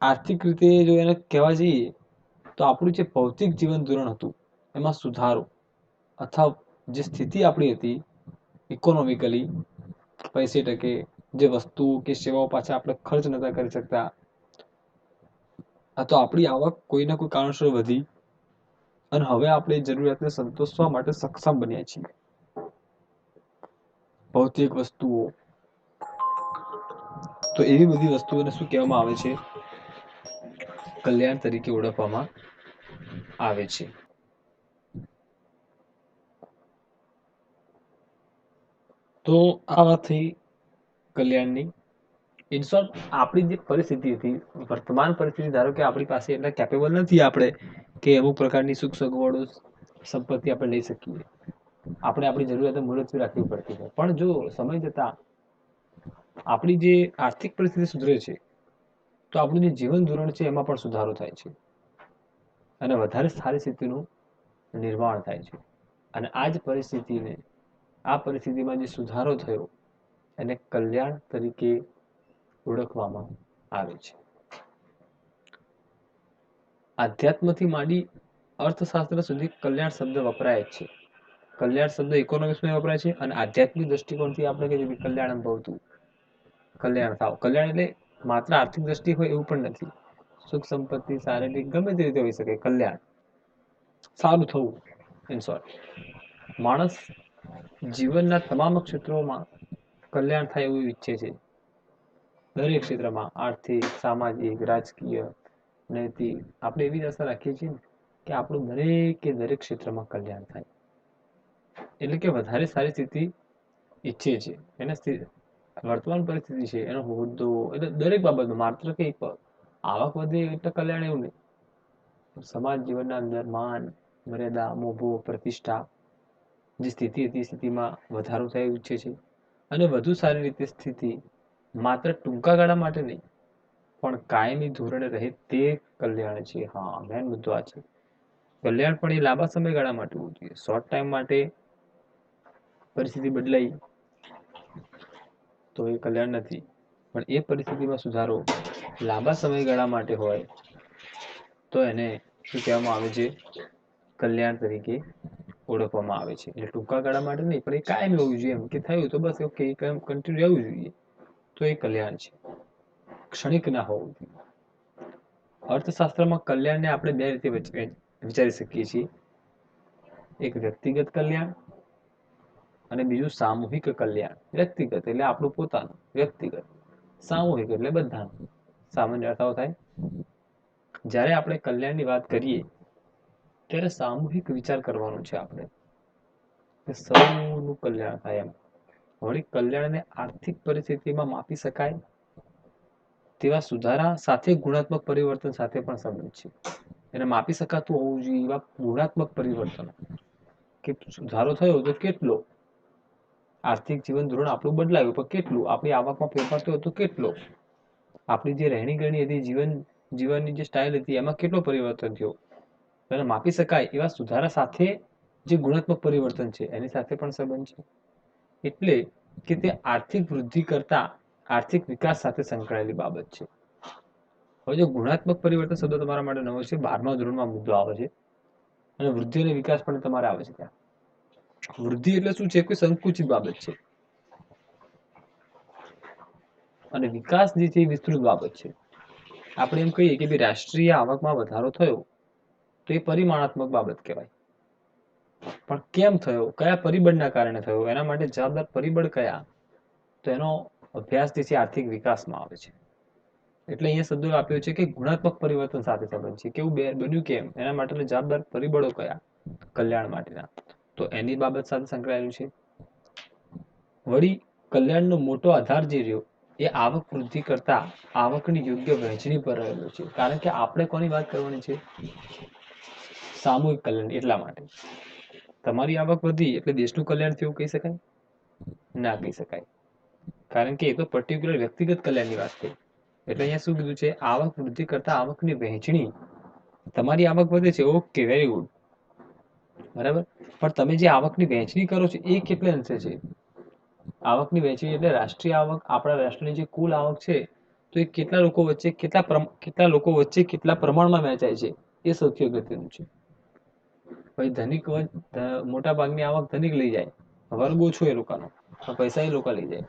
A: આર્થિક રીતે જો એને કહેવા જઈએ તો આપણું જે ભૌતિક જીવન ધોરણ હતું એમાં સુધારો, અથવા જે સ્થિતિ આપણી હતી ઇકોનોમિકલી, પૈસે ટકે, જે વસ્તુ કે સેવાઓ પાછળ આપણે ખર્ચ નતા કરી શકતા, આ તો આપણી આવક કોઈના કોઈ કારણસર વધી અને હવે આપણે જરૂરિયાતને સંતોષવા માટે સક્ષમ બન્યા છીએ. ભૌતિક વસ્તુઓ, તો એવી બધી વસ્તુઓને શું કહેવામાં આવે છે, કલ્યાણ તરીકે ઓળખવામાં આવે છે. તો આ વાત થઈ કલ્યાણની. ઇન શોર્ટ આપણી જે પરિસ્થિતિ હતી, વર્તમાન પરિસ્થિતિ, ધારો કે આપણી પાસે એટલા કેપેબલ નથી આપણે કે અમુક પ્રકારની સુખ સગવડો સંપત્તિ આપણે લઈ શકીએ, આપણે આપણી જરૂરિયાતો મુલતવી રાખવી પડતી હોય. પણ જો સમય જતા આપણી જે આર્થિક પરિસ્થિતિ સુધરે છે તો આપણું જે જીવન ધોરણ છે એમાં પણ સુધારો થાય છે અને વધારે સારી સ્થિતિનું નિર્માણ થાય છે. અને આ જ પરિસ્થિતિને, આ પરિસ્થિતિમાં જે સુધારો થયો એને કલ્યાણ તરીકે ઓળખવામાં આવે છે. આધ્યાત્મથી માંડી અર્થશાસ્ત્ર સુધી કલ્યાણ શબ્દ વપરાય જ છે. કલ્યાણ શબ્દ ઇકોનોમિક્સમાં વપરાય છે અને આધ્યાત્મિક દ્રષ્ટિકોણથી આપણે કહીએ કે કલ્યાણમ ભવતું, કલ્યાણ થાવ. કલ્યાણ એટલે માત્ર આર્થિક દ્રષ્ટિ હોય એવું પણ નથી. સુખ સંપત્તિ, શારીરિક, ગમે તે રીતે હોઈ શકે. કલ્યાણ, સારું થવું, ઇન શોર્ટ. માણસ જીવનના તમામ ક્ષેત્રોમાં કલ્યાણ થાય એવું ઈચ્છે છે. દરેક ક્ષેત્રમાં આર્થિક, સામાજિક, રાજકીય, નૈતિક આપણે એવી આશા રાખીએ છીએ કે આપણું દરેક ક્ષેત્રમાં કલ્યાણ થાય. એટલે કે વધારે સારી સ્થિતિ ઈચ્છે છે. એને વર્તમાન પરિસ્થિતિ છે, એનો હોદ્દો, એટલે દરેક બાબતમાં, માત્ર કે આવક વધે એટલે કલ્યાણ એવું નહીં. સમાજ જીવનના અંદર માન, મર્યાદા, મોભો, પ્રતિષ્ઠા, જે સ્થિતિ હતી સ્થિતિમાં વધારો થાય એવું ઈચ્છે છે. અને વધુ સારી રીતે સ્થિતિ માત્ર ટૂંકા ગાળા માટે નહીં, પણ કાયમી ધોરણે રહે તે કલ્યાણ છે. હા, મેન મુદ્દો આ છે. કલ્યાણ પણ એ લાંબા સમયગાળા માટે હોવું જોઈએ. શોર્ટ ટાઈમ માટે પરિસ્થિતિ બદલાઈ તો એ કલ્યાણ નથી, પણ એ પરિસ્થિતિમાં સુધારો લાંબા સમયગાળા માટે હોય તો એને શું કહેવામાં આવે છે? કલ્યાણ તરીકે ઓળખવામાં આવે છે. એટલે ટૂંકા ગાળા માટે નહીં, પણ એ કાયમ હોવું જોઈએ. એમ કે થયું તો બસ ઓકે, કન્ટિન્યુ રહેવું જોઈએ, તો એ કલ્યાણ છે. ક્ષણિક ના હોવું જોઈએ. અર્થશાસ્ત્રમાં કલ્યાણને આપણે બે રીતે વિચારી શકીએ છીએ. એક વ્યક્તિગત કલ્યાણ અને બીજું સામૂહિક કલ્યાણ. વ્યક્તિગત એટલે આપણું પોતાનું વ્યક્તિગત, સામૂહિક એટલે બધાનું. સામાન્ય અર્થાઓ થાય. જ્યારે આપણે કલ્યાણની વાત કરીએ ત્યારે સામૂહિક વિચાર કરવાનો છે આપણે, કે સૌનું કલ્યાણ થાય એમ. વળી કલ્યાણને આર્થિક પરિસ્થિતિમાં માપી શકાય તેવા સુધારા સાથે ગુણાત્મક પરિવર્તન સાથે પણ સંબંધ છે. એને માપી શકાતું હોવું જોઈએ એવા ગુણાત્મક પરિવર્તન, કે સુધારો થયો તો કેટલો, આર્થિક જીવન ધોરણ આપણું બદલાયું પણ કેટલું, આપણી આવકમાં ફેરફાર થયો તો કેટલો, આપણી જે રહેણી કરણી હતી, જીવનની જે સ્ટાઇલ હતી, એમાં કેટલો પરિવર્તન થયો. એને માપી શકાય એવા સુધારા સાથે જે ગુણાત્મક પરિવર્તન છે એની સાથે પણ સંબંધ છે. એટલે કે તે આર્થિક વૃદ્ધિ કરતા આર્થિક વિકાસ સાથે સંકળાયેલી બાબત છે. હવે જો ગુણાત્મક પરિવર્તન શબ્દ તમારા માટે નવો છે, 12મા ધોરણમાં મુદ્દો આવે છે. અને વૃદ્ધિ અને વિકાસ પણ તમારે આવે છે ત્યાં. વૃદ્ધિ એટલે શું છે? કોઈ સંકુચિત બાબત છે, અને વિકાસ જે છે એ વિસ્તૃત બાબત છે. આપણે એમ કહીએ કે ભાઈ રાષ્ટ્રીય આવકમાં વધારો થયો તો એ પરિમાણાત્મક બાબત કહેવાય. પણ કેમ થયો, કયા પરિબળના કારણે થયો, એના માટે જવાબદાર પરિબળ કયા, તો એનો અભ્યાસ જે છે આર્થિક વિકાસમાં આવે છે. એટલે અહીંયા શબ્દો આપ્યો છે કે ગુણાત્મક પરિવર્તન સાથે સંબંધ છે. કેવું બન્યું, કેમ, એના માટેના જવાબદાર પરિબળો કયા કલ્યાણ માટેના, તો એની બાબત સાથે સંકળાયેલું છે. વળી કલ્યાણનો મોટો આધાર જે રહ્યો એ આવક વૃદ્ધિ કરતા આવકની યોગ્ય વહેંચણી પર રહેલો છે. કારણ કે આપણે કોની વાત કરવાની છે? સામૂહિક કલ્યાણ. એટલા માટે તમારી આવક વધી એટલે દેશનું કલ્યાણ થયું કહી શકાય? ના કહી શકાય. કારણ કે એ તો પર્ટિક્યુલર વ્યક્તિગત કલ્યાણની વાત થઈ. એટલે અહીંયા શું કીધું છે? આવક વૃદ્ધિ કરતા આવકની વહેંચણી. તમારી આવક વધે છે, ઓકે, વેરી ગુડ, બરાબર. પણ તમે જે આવકની વહેંચણી કરો છો એ કેટલે અંશે છે? આવકની વહેંચણી એટલે રાષ્ટ્રીય આવક, આપણા રાષ્ટ્રની જે કુલ આવક છે, તો એ કેટલા લોકો વચ્ચે કેટલા પ્રમાણમાં વહેંચાય છે, એ સૌથી અગત્યનું છે. ભાઈ ધનિક મોટા ભાગની આવક ધનિક લઈ જાય, વર્ગ ઓછો એ લોકોનો, પૈસા એ લોકો લઈ જાય.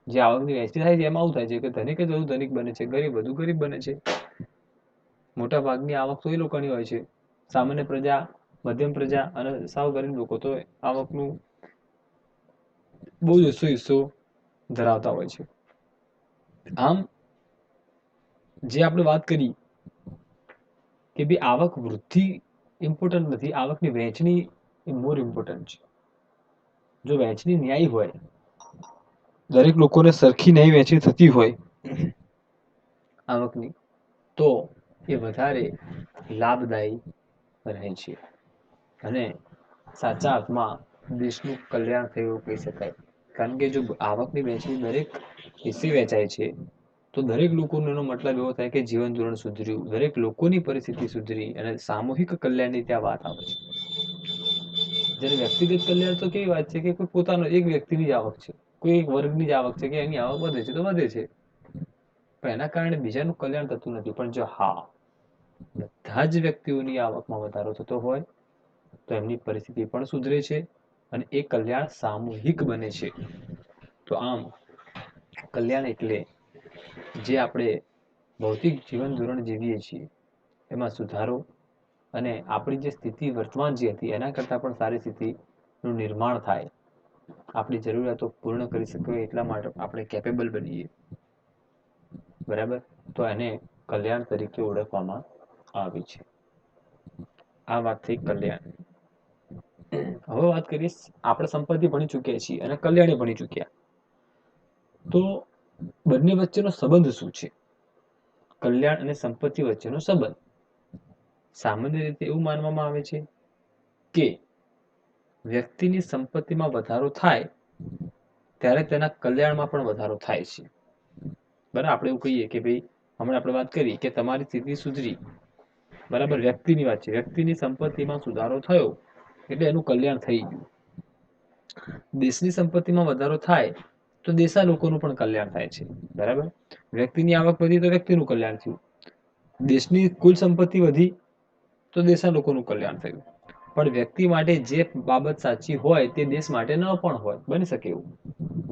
A: જે આવકની વહેંચણી થાય છે એમાં આવું થાય છે કે ધનિક જ વધુ ધનિક બને છે, ગરીબ વધુ ગરીબ બને છે. મોટા ભાગની આવક તો એ લોકોની હોય છે. સામાન્ય પ્રજા, મધ્યમ પ્રજા અને સાવ ગરીબ લોકો તો આવકનું બહુ જ ઓછો હિસ્સો ધરાવતા હોય છે. આમ જે આપણે વાત કરી કે ભાઈ આવક વૃદ્ધિ ઇમ્પોર્ટન્ટ નથી, આવકની વહેંચણી એ મોર ઇમ્પોર્ટન્ટ છે. જો વહેંચણી ન્યાયી હોય, દરેક લોકોને સરખી ન્યાયી વહેંચણી થતી હોય આવકની, તો એ વધારે લાભદાયી રહે છે. અને સાચા અર્થમાં દેશનું કલ્યાણ થયું એવું કહી શકાય. કારણ કે જો આવકની વહેંચણી દરેક હિસ્સે વહેંચાય છે તો દરેક લોકોનો એનો મતલબ એવો થાય કે જીવન ધોરણ સુધર્યું, દરેક લોકોની પરિસ્થિતિ સુધરી, અને સામૂહિક કલ્યાણની ત્યાં વાત આવે છે. જ્યારે વ્યક્તિગત કલ્યાણ તો કેવી વાત છે કે કોઈ પોતાનો એક વ્યક્તિની જ આવક છે, કોઈ એક વર્ગની જ આવક છે, કે એની આવક વધે છે તો વધે છે, પણ એના કારણે બીજાનું કલ્યાણ થતું નથી. પણ જો હા, બધા જ વ્યક્તિઓની આવકમાં વધારો થતો હોય તો એમની પરિસ્થિતિ પણ સુધરે છે અને એ કલ્યાણ સામૂહિક બને છે. તો આમ કલ્યાણ એટલે જે આપણે ભૌતિક જીવન ધોરણ જીવીએ છીએ એમાં સુધારો, અને આપણી જે સ્થિતિ વર્તમાન જે હતી એના કરતાં પણ સારી સ્થિતિનું નિર્માણ થાય, આપણી જરૂરિયાતો પૂર્ણ કરી શકીએ એટલા માટે આપણે કેપેબલ બનીએ, બરાબર, તો એને કલ્યાણ તરીકે ઓળખવામાં આવે છે. આ વાત થઈ કલ્યાણ. હવે વાત કરીએ, આપણે સંપત્તિ ભણી ચૂક્યા છીએ અને કલ્યાણી ભણી ચૂક્યા, તો બંને વચ્ચેનો સંબંધ શું છે? કલ્યાણ અને સંપત્તિ વચ્ચેનો સંબંધ સામાન્ય રીતે એવું માનવામાં આવે છે કે વ્યક્તિની સંપત્તિમાં વધારો થાય ત્યારે તેના કલ્યાણમાં પણ વધારો થાય છે. બરાબર, આપણે એવું કહીએ કે ભાઈ, હમણાં આપણે વાત કરી કે તમારી સ્થિતિ સુધરી, બરાબર, વ્યક્તિની વાત છે, વ્યક્તિની સંપત્તિમાં સુધારો થયો એટલે એનું કલ્યાણ થઈ ગયું. દેશની સંપત્તિમાં વધારો થાય તો દેશના લોકોનું પણ કલ્યાણ થાય છે. બરાબર, વ્યક્તિની આવક વધી તો વ્યક્તિનું કલ્યાણ થયું, દેશની કુલ સંપત્તિ વધી તો દેશના લોકોનું કલ્યાણ થયું. પણ વ્યક્તિ માટે જે બાબત સાચી હોય તે દેશ માટે ન પણ હોય, બની શકે એવું.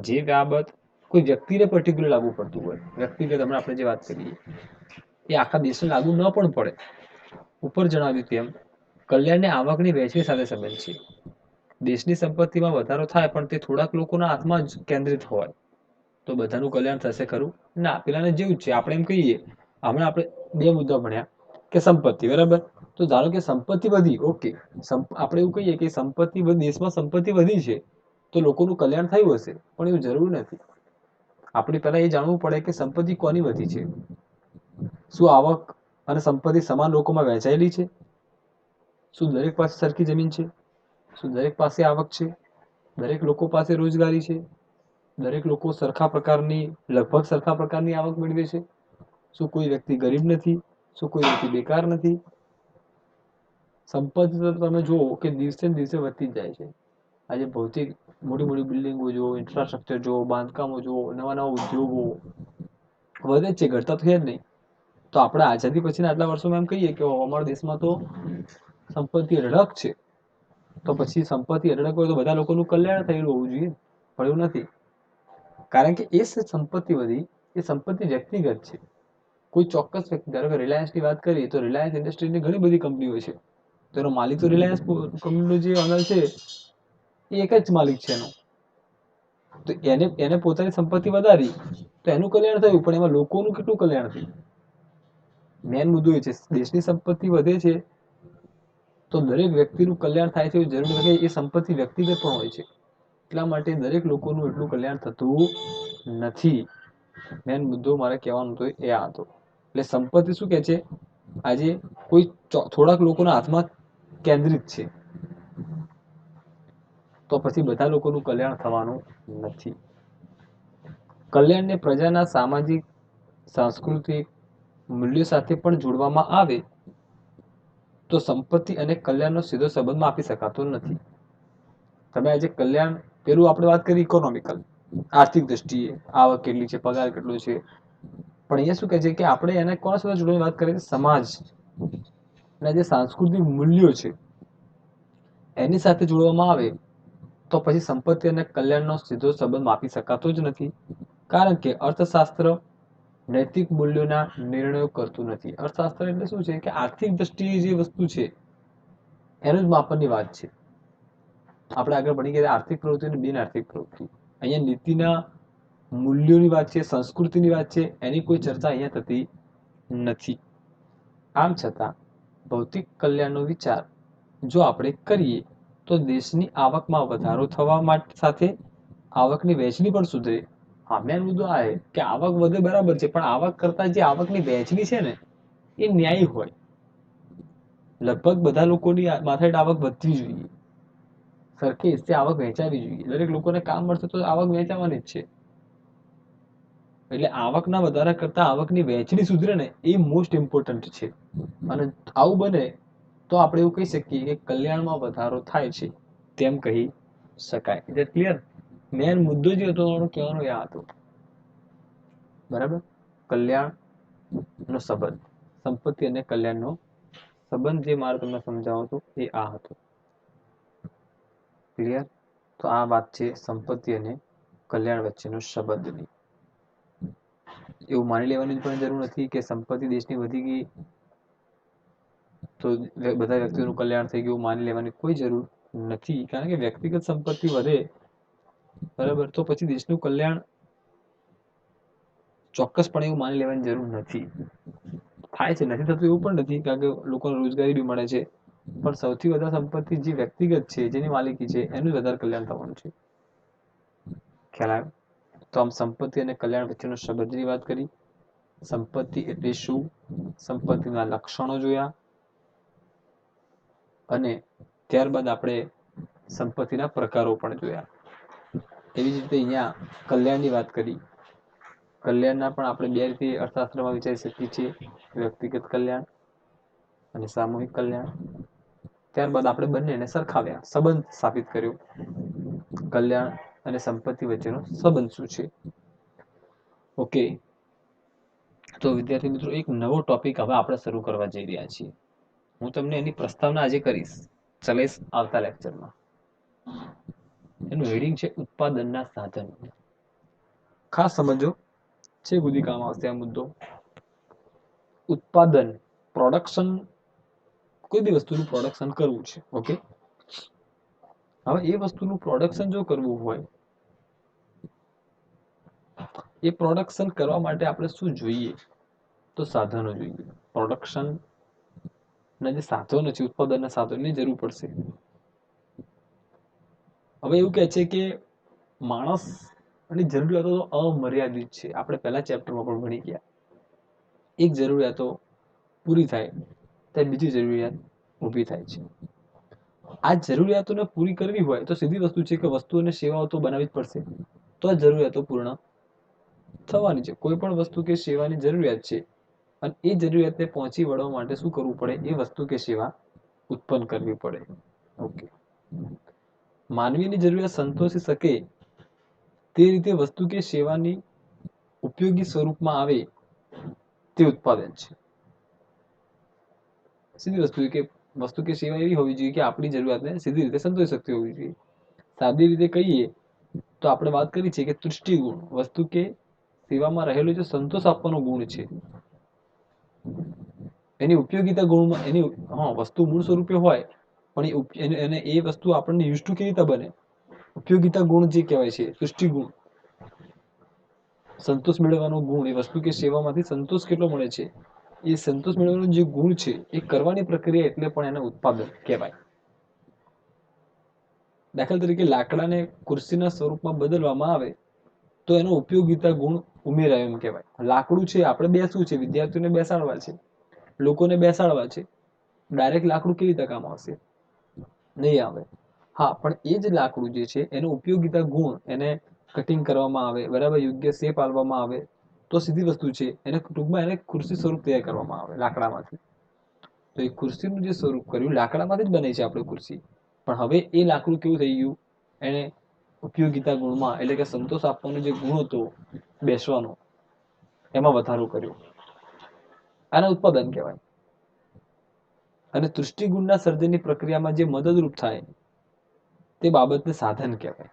A: જે બાબત કોઈ વ્યક્તિને પર્ટિક્યુલર લાગુ પડતું હોય, વ્યક્તિગત હમણાં આપણે જે વાત કરીએ એ આખા દેશને લાગુ ન પણ પડે. ઉપર જણાવ્યું તેમ કલ્યાણને આવકની વહેંચણી સાથે સંબંધ છે. દેશની સંપત્તિમાં વધારો થાય પણ તે થોડાક લોકોના હાથમાં જ કેન્દ્રિત હોય તો બધાનું કલ્યાણ થશે ખરું? ના. પેલાને જેવું જ છે, આપણે એમ કહીએ, હમણાં આપણે બે મુદ્દા ભણ્યા કે સંપત્તિ, બરાબર, તો ધારો કે સંપત્તિ વધી, ઓકે, આપણે એવું કહીએ કે સંપત્તિ દેશમાં સંપત્તિ વધી છે તો લોકોનું કલ્યાણ થયું હશે, પણ એવું જરૂર નથી. આપણે પહેલા એ જાણવું પડે કે સંપત્તિ કોની વધી છે. શું આવક અને સંપત્તિ સમાન લોકોમાં વહેંચાયેલી છે? શું દરેક પાસે સરખી જમીન છે? શું દરેક પાસે આવક છે? દરેક લોકો પાસે રોજગારી છે? દરેક લોકો સરખા પ્રકારની, લગભગ સરખા પ્રકારની આવક મેળવે છે? શું કોઈ વ્યક્તિ ગરીબ નથી? શું કોઈ વ્યક્તિ બેકાર નથી? સંપત્તિ તો તમે જુઓ કે દિવસે ને દિવસે વધતી જ જાય છે. આજે ભૌતિક મોટી મોટી બિલ્ડિંગો જુઓ, ઇન્ફ્રાસ્ટ્રક્ચર જુઓ, બાંધકામો જુઓ, નવા નવા ઉદ્યોગો વધે જ છે, ઘટતા તો છે જ નહીં. તો આપણે આઝાદી પછીના આટલા વર્ષોમાં એમ કહીએ કે અમારા દેશમાં તો સંપત્તિ અઢળક છે, તો પછી સંપત્તિ અઢળક હોય તો બધા લોકોનું કલ્યાણ થયેલું હોવું જોઈએ, પણ એવું નથી. કારણ કે એ સંપત્તિ વધી, એ સંપત્તિ વ્યક્તિગત છે. કોઈ ચોક્કસ વ્યક્તિ, ધારો કે રિલાયન્સની વાત કરીએ તો રિલાયન્સ ઇન્ડસ્ટ્રીઝની ઘણી બધી કંપનીઓ છે, તો એનો માલિક તો રિલાયન્સ કંપનીનો જે ઓનર છે એ એક જ માલિક છે એનો. તો એને પોતાની સંપત્તિ વધારી તો એનું કલ્યાણ થયું, પણ એમાં લોકોનું કેટલું કલ્યાણ થયું? મેન મુદ્દો એ છે, દેશની સંપત્તિ વધે છે તો દરેક વ્યક્તિનું કલ્યાણ થાય છે એવું જરૂરી નથી. એ સંપત્તિ વ્યક્તિગત પણ હોય છે, એટલા માટે દરેક લોકોનું એટલું કલ્યાણ થતું નથી. મેન મુદ્દો મારે કહેવાનો હતો એ આ હતો. એટલે સંપત્તિ શું કે છે, આજે કોઈ થોડાક લોકોના હાથમાં કેન્દ્રિત છે તો પછી બધા લોકોનું કલ્યાણ થવાનું નથી. કલ્યાણને પ્રજાના સામાજિક, સાંસ્કૃતિક મૂલ્યો સાથે પણ જોડવામાં આવે તો સંપત્તિ અને કલ્યાણનો સીધો સંબંધ આપી શકાતો નથી. તમે આજે કલ્યાણ, પેલું આપણે વાત કરી ઇકોનોમિકલ, આર્થિક દ્રષ્ટિએ આવક કેટલી છે, પગાર કેટલો છે, પણ અહીંયા શું કહે છે કે આપણે એને કોના સાથે જોડવાની વાત કરીએ? સમાજ અને જે સાંસ્કૃતિક મૂલ્યો છે એની સાથે જોડવામાં આવે તો પછી સંપત્તિ અને કલ્યાણનો સીધો સંબંધ માપી શકાતો જ નથી. કારણ કે અર્થશાસ્ત્ર નૈતિક મૂલ્યોના નિર્ણયો કરતું નથી. અર્થશાસ્ત્ર એટલે શું છે કે આર્થિક દ્રષ્ટિએ જે વસ્તુ છે એનું જ માપનની વાત છે. આપણે આગળ ભણી ગયા આર્થિક પ્રવૃત્તિ અને બિન આર્થિક પ્રવૃત્તિ. અહીંયા નીતિના મૂલ્યોની વાત છે, સંસ્કૃતિની વાત છે, એની કોઈ ચર્ચા અહીંયા થતી નથી. આમ છતાં ભૌતિક કલ્યાણનો વિચાર જો આપણે કરીએ તો દેશની આવકમાં વધારો થવા સાથે આવકની વહેંચણી પણ સુધરે. હા, મેન મુદ્દો આ છે કે આવક વધે બરાબર છે, પણ આવક કરતા જે આવકની વહેંચણી છે ને એ ન્યાયી હોય. લગભગ બધા લોકોની માથે આવક વધવી જોઈએ, સરખી રીતે આવક વહેંચાવી જોઈએ. દરેક લોકોને કામ મળશે તો આવક વહેંચાવાની જ છે. એટલે આવકના વધારા કરતા આવકની વહેંચણી સુધરે ને એ મોસ્ટ ઇમ્પોર્ટન્ટ છે. અને આવું બને તો આપણે એવું કહી શકીએ કે કલ્યાણમાં વધારો થાય છે તેમ કહી શકાય. એટલે ક્લિયર? મેન મુદ્દો જે હતો એનો કહેવાનો આ હતો. બરાબર, કલ્યાણનો સંબંધ, સંપત્તિ અને કલ્યાણનો સંબંધ જે મારે તમને સમજાવવો હતો એ આ હતો. ક્લિયર? તો આ વાત છે સંપત્તિ અને કલ્યાણ વચ્ચેનો સંબંધની. એવું માની લેવાની પણ જરૂર નથી કે સંપત્તિ દેશની વધી ગઈ તો બધા વ્યક્તિઓનું કલ્યાણ થઈ ગયું, માની લેવાની કોઈ જરૂર નથી. કારણ કે વ્યક્તિગત સંપત્તિ વધે, બરાબર, તો પછી દેશનું કલ્યાણ ચોક્કસપણે એવું માની લેવાની જરૂર નથી. થાય છે, નથી થતું એવું પણ નથી, કારણ કે લોકોને રોજગારી બી મળે છે. પણ સૌથી વધારે સંપત્તિ જે વ્યક્તિગત છે, જેની માલિકી છે, એનું જ વધારે કલ્યાણ થવાનું છે. ખ્યાલ આવ્યો? તો આમ સંપત્તિ અને કલ્યાણ વચ્ચેનો સંબંધની વાત કરી. સંપત્તિ એટલે શું, સંપત્તિના લક્ષણો જોયા, અને ત્યારબાદ આપણે સંપત્તિના પ્રકારો પણ જોયા. એવી જ રીતે અહીંયા કલ્યાણની વાત કરી. કલ્યાણના પણ આપણે બે રીતે અર્થશાસ્ત્રમાં વિચારી શકીએ છીએ: વ્યક્તિગત કલ્યાણ અને સામૂહિક કલ્યાણ. ત્યારબાદ આપણે બંનેને સરખાવ્યા, સંબંધ સ્થાપિત કર્યો. કલ્યાણ અને સંપત્તિ વચ્ચેનો સંબંધ શું છે? ઓકે, તો વિદ્યાર્થી મિત્રો, એક નવો ટોપિક હવે આપણે શરૂ કરવા જઈ રહ્યા છીએ. હું તમને એની પ્રસ્તાવના આજે કરીશ, ચલાવીશ આવતા લેક્ચરમાં. એનું હેડિંગ છે ઉત્પાદનના સાધનો. ખાસ સમજો, છે બુદ્ધિ કામ આવશે આ મુદ્દો. ઉત્પાદન, પ્રોડક્શન, કોઈ બી વસ્તુનું પ્રોડક્શન કરવું છે. ઓકે, હવે એ વસ્તુનું પ્રોડક્શન જો કરવું હોય, એ પ્રોડક્શન કરવા માટે આપણે શું જોઈએ? તો સાધનો જોઈએ. પ્રોડક્શન ના જે સાધનો છે, ઉત્પાદનના સાધનોની જરૂર પડશે. હવે એવું કહે છે કે માણસની જરૂરિયાતો તો અમર્યાદિત છે. આપણે પહેલા ચેપ્ટરમાં પણ ભણી ગયા. એક જરૂરિયાતો પૂરી થાય ત્યારે બીજી જરૂરિયાત ઊભી થાય છે. આ જરૂરિયાતોને પૂરી કરવી હોય તો સીધી વસ્તુ છે કે વસ્તુ અને સેવાઓ તો બનાવવી જ પડશે, તો આ જરૂરિયાતો પૂર્ણ થવાની છે. કોઈ પણ વસ્તુ કે સેવાની જરૂરિયાત છે, અને એ જરૂરિયાતને પહોંચી વળવા માટે શું કરવું પડે? એ વસ્તુ કે સેવા ઉત્પન્ન કરવી પડે. ઓકે, માનવીની જરૂરિયાત સંતોષી શકે તે રીતે વસ્તુ કે સેવાની ઉપયોગી સ્વરૂપમાં આવે તે ઉત્પાદન છે. સીધી વસ્તુ કે વસ્તુ કે સેવા એવી હોવી જોઈએ કે આપણી જરૂરિયાતને સીધી રીતે સંતોષી શકતી હોવી જોઈએ. સાદી રીતે કહીએ તો આપણે વાત કરી છે કે તૃષ્ટિ ગુણ, વસ્તુ કે સેવામાં રહેલો જે સંતોષ આપવાનો ગુણ છે, એની ઉપયોગિતા ગુણમાં એની વસ્તુ મૂળ સ્વરૂપે હોય, પણ એને એ વસ્તુ આપણને યુઝ ટુ કેવી રીતે બને? ઉપયોગિતા ગુણ જે કહેવાય છે, તૃષ્ટિ ગુણ, સંતોષ મેળવવાનો ગુણ, એ વસ્તુ કે સેવામાંથી સંતોષ કેટલો મળે છે, એ સંતોષ મેળવવાનો જે ગુણ છે, એ કરવાની પ્રક્રિયા એટલે પણ એને ઉત્પાદન કહેવાય. દાખલા તરીકે લાકડાને ખુરશીના સ્વરૂપમાં બદલવામાં આવે તો એનો ઉપયોગિતા ગુણ ઉમેરાય એમ કહેવાય. લાકડું છે, આપણે બેસવું છે, વિદ્યાર્થીઓને બેસાડવા છે, લોકોને બેસાડવા છે, ડાયરેક્ટ લાકડું કેવી રીતે કામ આવશે? નહીં આવે. હા, પણ એ જ લાકડું જે છે એનો ઉપયોગિતા ગુણ, એને કટિંગ કરવામાં આવે, બરાબર, યોગ્ય શેપ આપવામાં આવે તો સીધી વસ્તુ છે, એને ટૂંકમાં એને ખુરશી સ્વરૂપ તૈયાર કરવામાં આવે લાકડામાંથી. તો એ ખુરશીનું જે સ્વરૂપ કર્યું, લાકડામાંથી જ બને છે આપણે ખુરશી, પણ હવે એ લાકડું કેવું થઈ ગયું? એને ઉપયોગિતા ગુણમાં, એટલે કે સંતોષ આપવાનો જે ગુણ હતો બેસવાનો, એમાં વધારો કર્યો. આને ઉત્પાદન કહેવાય. અને તૃષ્ટિગુણના સર્જનની પ્રક્રિયામાં જે મદદરૂપ થાય તે બાબતને સાધન કહેવાય.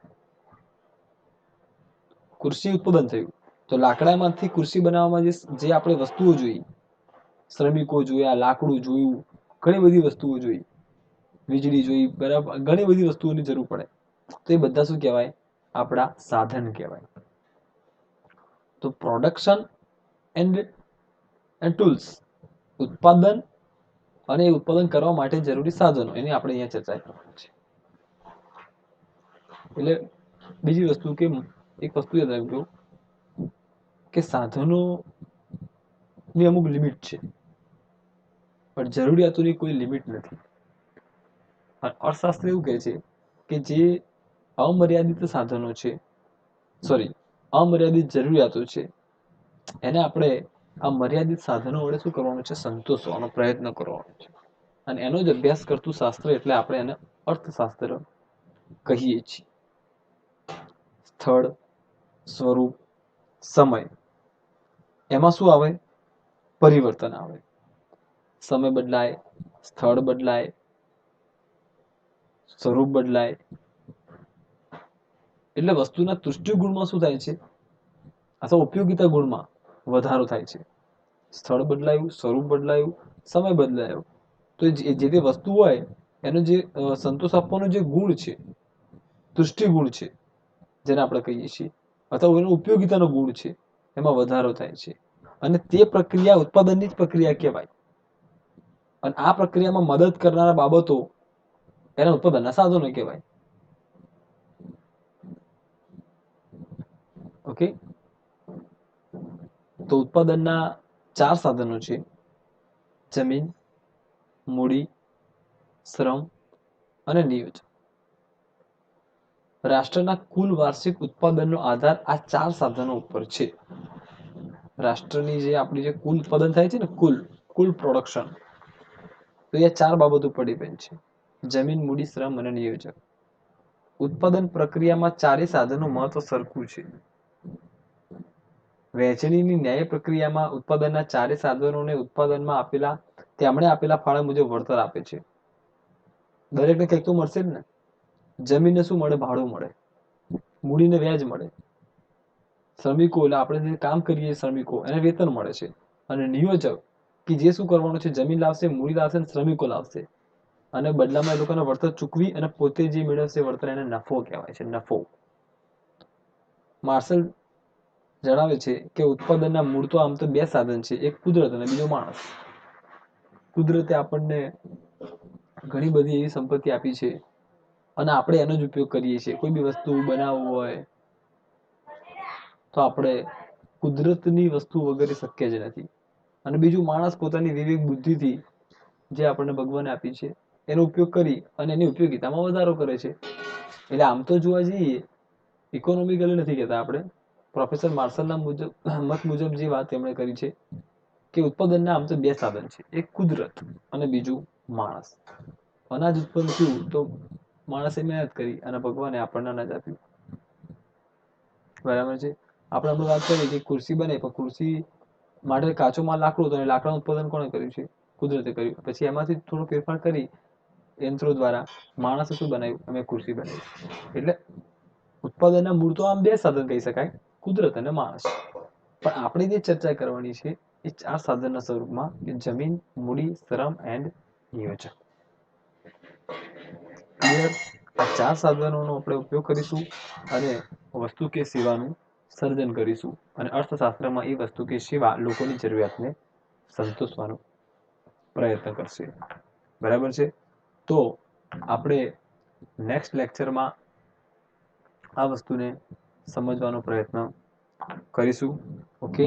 A: ખુરશી ઉત્પાદન થયું તો લાકડામાંથી ખુરશી બનાવવામાં જે આપણે વસ્તુઓ જોઈ, શ્રમિકો જોયા, લાકડું જોયું, ઘણી બધી વસ્તુઓ જોઈ, વીજળી જોઈ, બરાબર, ઘણી બધી વસ્તુઓની જરૂર પડે, તો એ બધા શું કહેવાય? આપણા સાધન કહેવાય. તો પ્રોડક્શન એન્ડ ટૂલ્સ, ઉત્પાદન અને એ ઉત્પાદન કરવા માટે જરૂરી સાધનો, એની આપણે અહીંયા ચર્ચા કરવાની છે. એટલે બીજી વસ્તુ કે એક વસ્તુ યાદ રાખજો કે સાધનોની અમુક લિમિટ છે, પણ જરૂરિયાતોની કોઈ લિમિટ નથી. અર્થશાસ્ત્ર એવું કહે છે કે જે અમર્યાદિત સાધનો છે, અમર્યાદિત જરૂરિયાતો છે, એને આપણે આ મર્યાદિત સાધનો વડે શું કરવાનું છે? સંતોષવાનો પ્રયત્ન કરવાનો છે. અને એનો જ અભ્યાસ કરતું શાસ્ત્ર એટલે આપણે એને અર્થશાસ્ત્ર કહીએ છીએ. સ્થળ, સ્વરૂપ, સમય, એમાં શું આવે? પરિવર્તન આવે. સમય બદલાય, સ્થળ બદલાય, સ્વરૂપ બદલાય, એટલે વસ્તુના તૃષ્ટિ ગુણમાં શું થાય છે? અથવા ઉપયોગિતા ગુણમાં વધારો થાય છે. સ્થળ બદલાયું, સ્વરૂપ બદલાયું, સમય બદલાયો, તો જે તે વસ્તુ હોય એનો જે સંતોષ આપવાનો જે ગુણ છે, તૃષ્ટિ ગુણ છે, જેને આપણે કહીએ છીએ, અથવા એનો ઉપયોગિતાનો ગુણ છે, એમાં વધારો થાય છે અને તે પ્રક્રિયા ઉત્પાદનની જ પ્રક્રિયા કહેવાય. અને આ પ્રક્રિયામાં મદદ કરનારા બાબતો એના ઉત્પાદનના સાધનો કહેવાય. ઓકે, તો ઉત્પાદનના 4 સાધનો છે: જમીન, મૂડી, શ્રમ અને નિયોજન. રાષ્ટ્રના કુલ વાર્ષિક ઉત્પાદનનો આધાર આ 4 સાધનો ઉપર છે. રાષ્ટ્રની જે આપણી જે કુલ ઉત્પાદન થાય છે ને, કુલ પ્રોડક્શન, તો એ 4 બાબત ઉપર ડિપેન્ડ છે: જમીન, મૂડી, શ્રમ અને નિયોજન. ઉત્પાદન પ્રક્રિયામાં ચારેય સાધનો મહત્વ સરખું છે. વહેંચણીની ન્યાય પ્રક્રિયામાં ઉત્પાદનના ચારેય સાધનોને ઉત્પાદનમાં તેમણે આપેલા ફાળા મુજબ વળતર આપે છે. દરેકને કંઈક તો મળશે જ ને. જમીનને શું મળે? ભાડું મળે. મૂડીને વ્યાજ મળે. શ્રમિકો, એટલે આપણે જે કામ કરીએ શ્રમિકો, એને વેતન મળે છે. અને નિયોજક કે જે શું કરવાનું છે? જમીન લાવશે, મૂડી લાવશે અને શ્રમિકો લાવશે, અને બદલામાં એ લોકોને વળતર ચૂકવી અને પોતે જે મેળવશે વળતર, એને નફો કહેવાય છે. નફો. માર્શલ જણાવે છે કે ઉત્પાદનના મૂળ તો આમ તો 2 સાધન છે: એક કુદરત અને બીજો માણસ. કુદરતે આપણને ઘણી બધી એવી સંપત્તિ આપી છે અને આપણે એનો જ ઉપયોગ કરીએ છીએ. કોઈ બી વસ્તુ બનાવવું હોય તો આપણે કુદરતની વસ્તુ વગર શક્ય જ નથી. અને બીજું, માણસ પોતાની વિવેક બુદ્ધિથી જે આપણને ભગવાને આપી છે એનો ઉપયોગ કરી અને એની ઉપયોગિતામાં વધારો કરે છે. એટલે આમ તો જોવા જઈએ, ઇકોનોમિકલી નથી કહેતા આપણે, પ્રોફેસર માર્શલના મત મુજબ જે વાત એમણે કરી છે કે ઉત્પાદનના આમ તો 2 સાધન છે: એક કુદરત અને બીજું માણસ. અનાજ ઉત્પન્ન થયું તો માણસે મહેનત કરી અને ભગવાને આપણને અનાજ આપ્યું. બરાબર છે. આપણે હમણાં વાત કરી કે ખુરશી બને, પણ ખુરશી માટે કાચો માલ લાકડું હતો, અને લાકડાનું ઉત્પાદન કોણે કર્યું છે? કુદરતે કર્યું. પછી એમાંથી થોડો ફેરફાર કરી યંત્રો દ્વારા માણસે શું બનાવ્યું? અમે ખુરશી બનાવી. એટલે ઉત્પાદનના મૂળ તો આમ 2 સાધન કહી શકાય: કુદરત અને માણસ. પણ આપણે જે ચર્ચા કરવાની છે એ 4 સાધનના સ્વરૂપમાં, કે જમીન, મૂડી, શ્રમ એન્ડ નિયોજન. ક્લિયર? આ 4 સાધનોનો આપણે ઉપયોગ કરીશું અને વસ્તુ કે સેવાનું સર્જન કરીશું, અને અર્થશાસ્ત્રમાં એ વસ્તુ કે સેવા લોકોની જરૂરિયાતને સંતોષવાનો પ્રયત્ન કરશે. બરાબર છે. તો આપણે નેક્સ્ટ લેક્ચરમાં આ વસ્તુને સમજવાનો પ્રયત્ન કરીશું. ઓકે.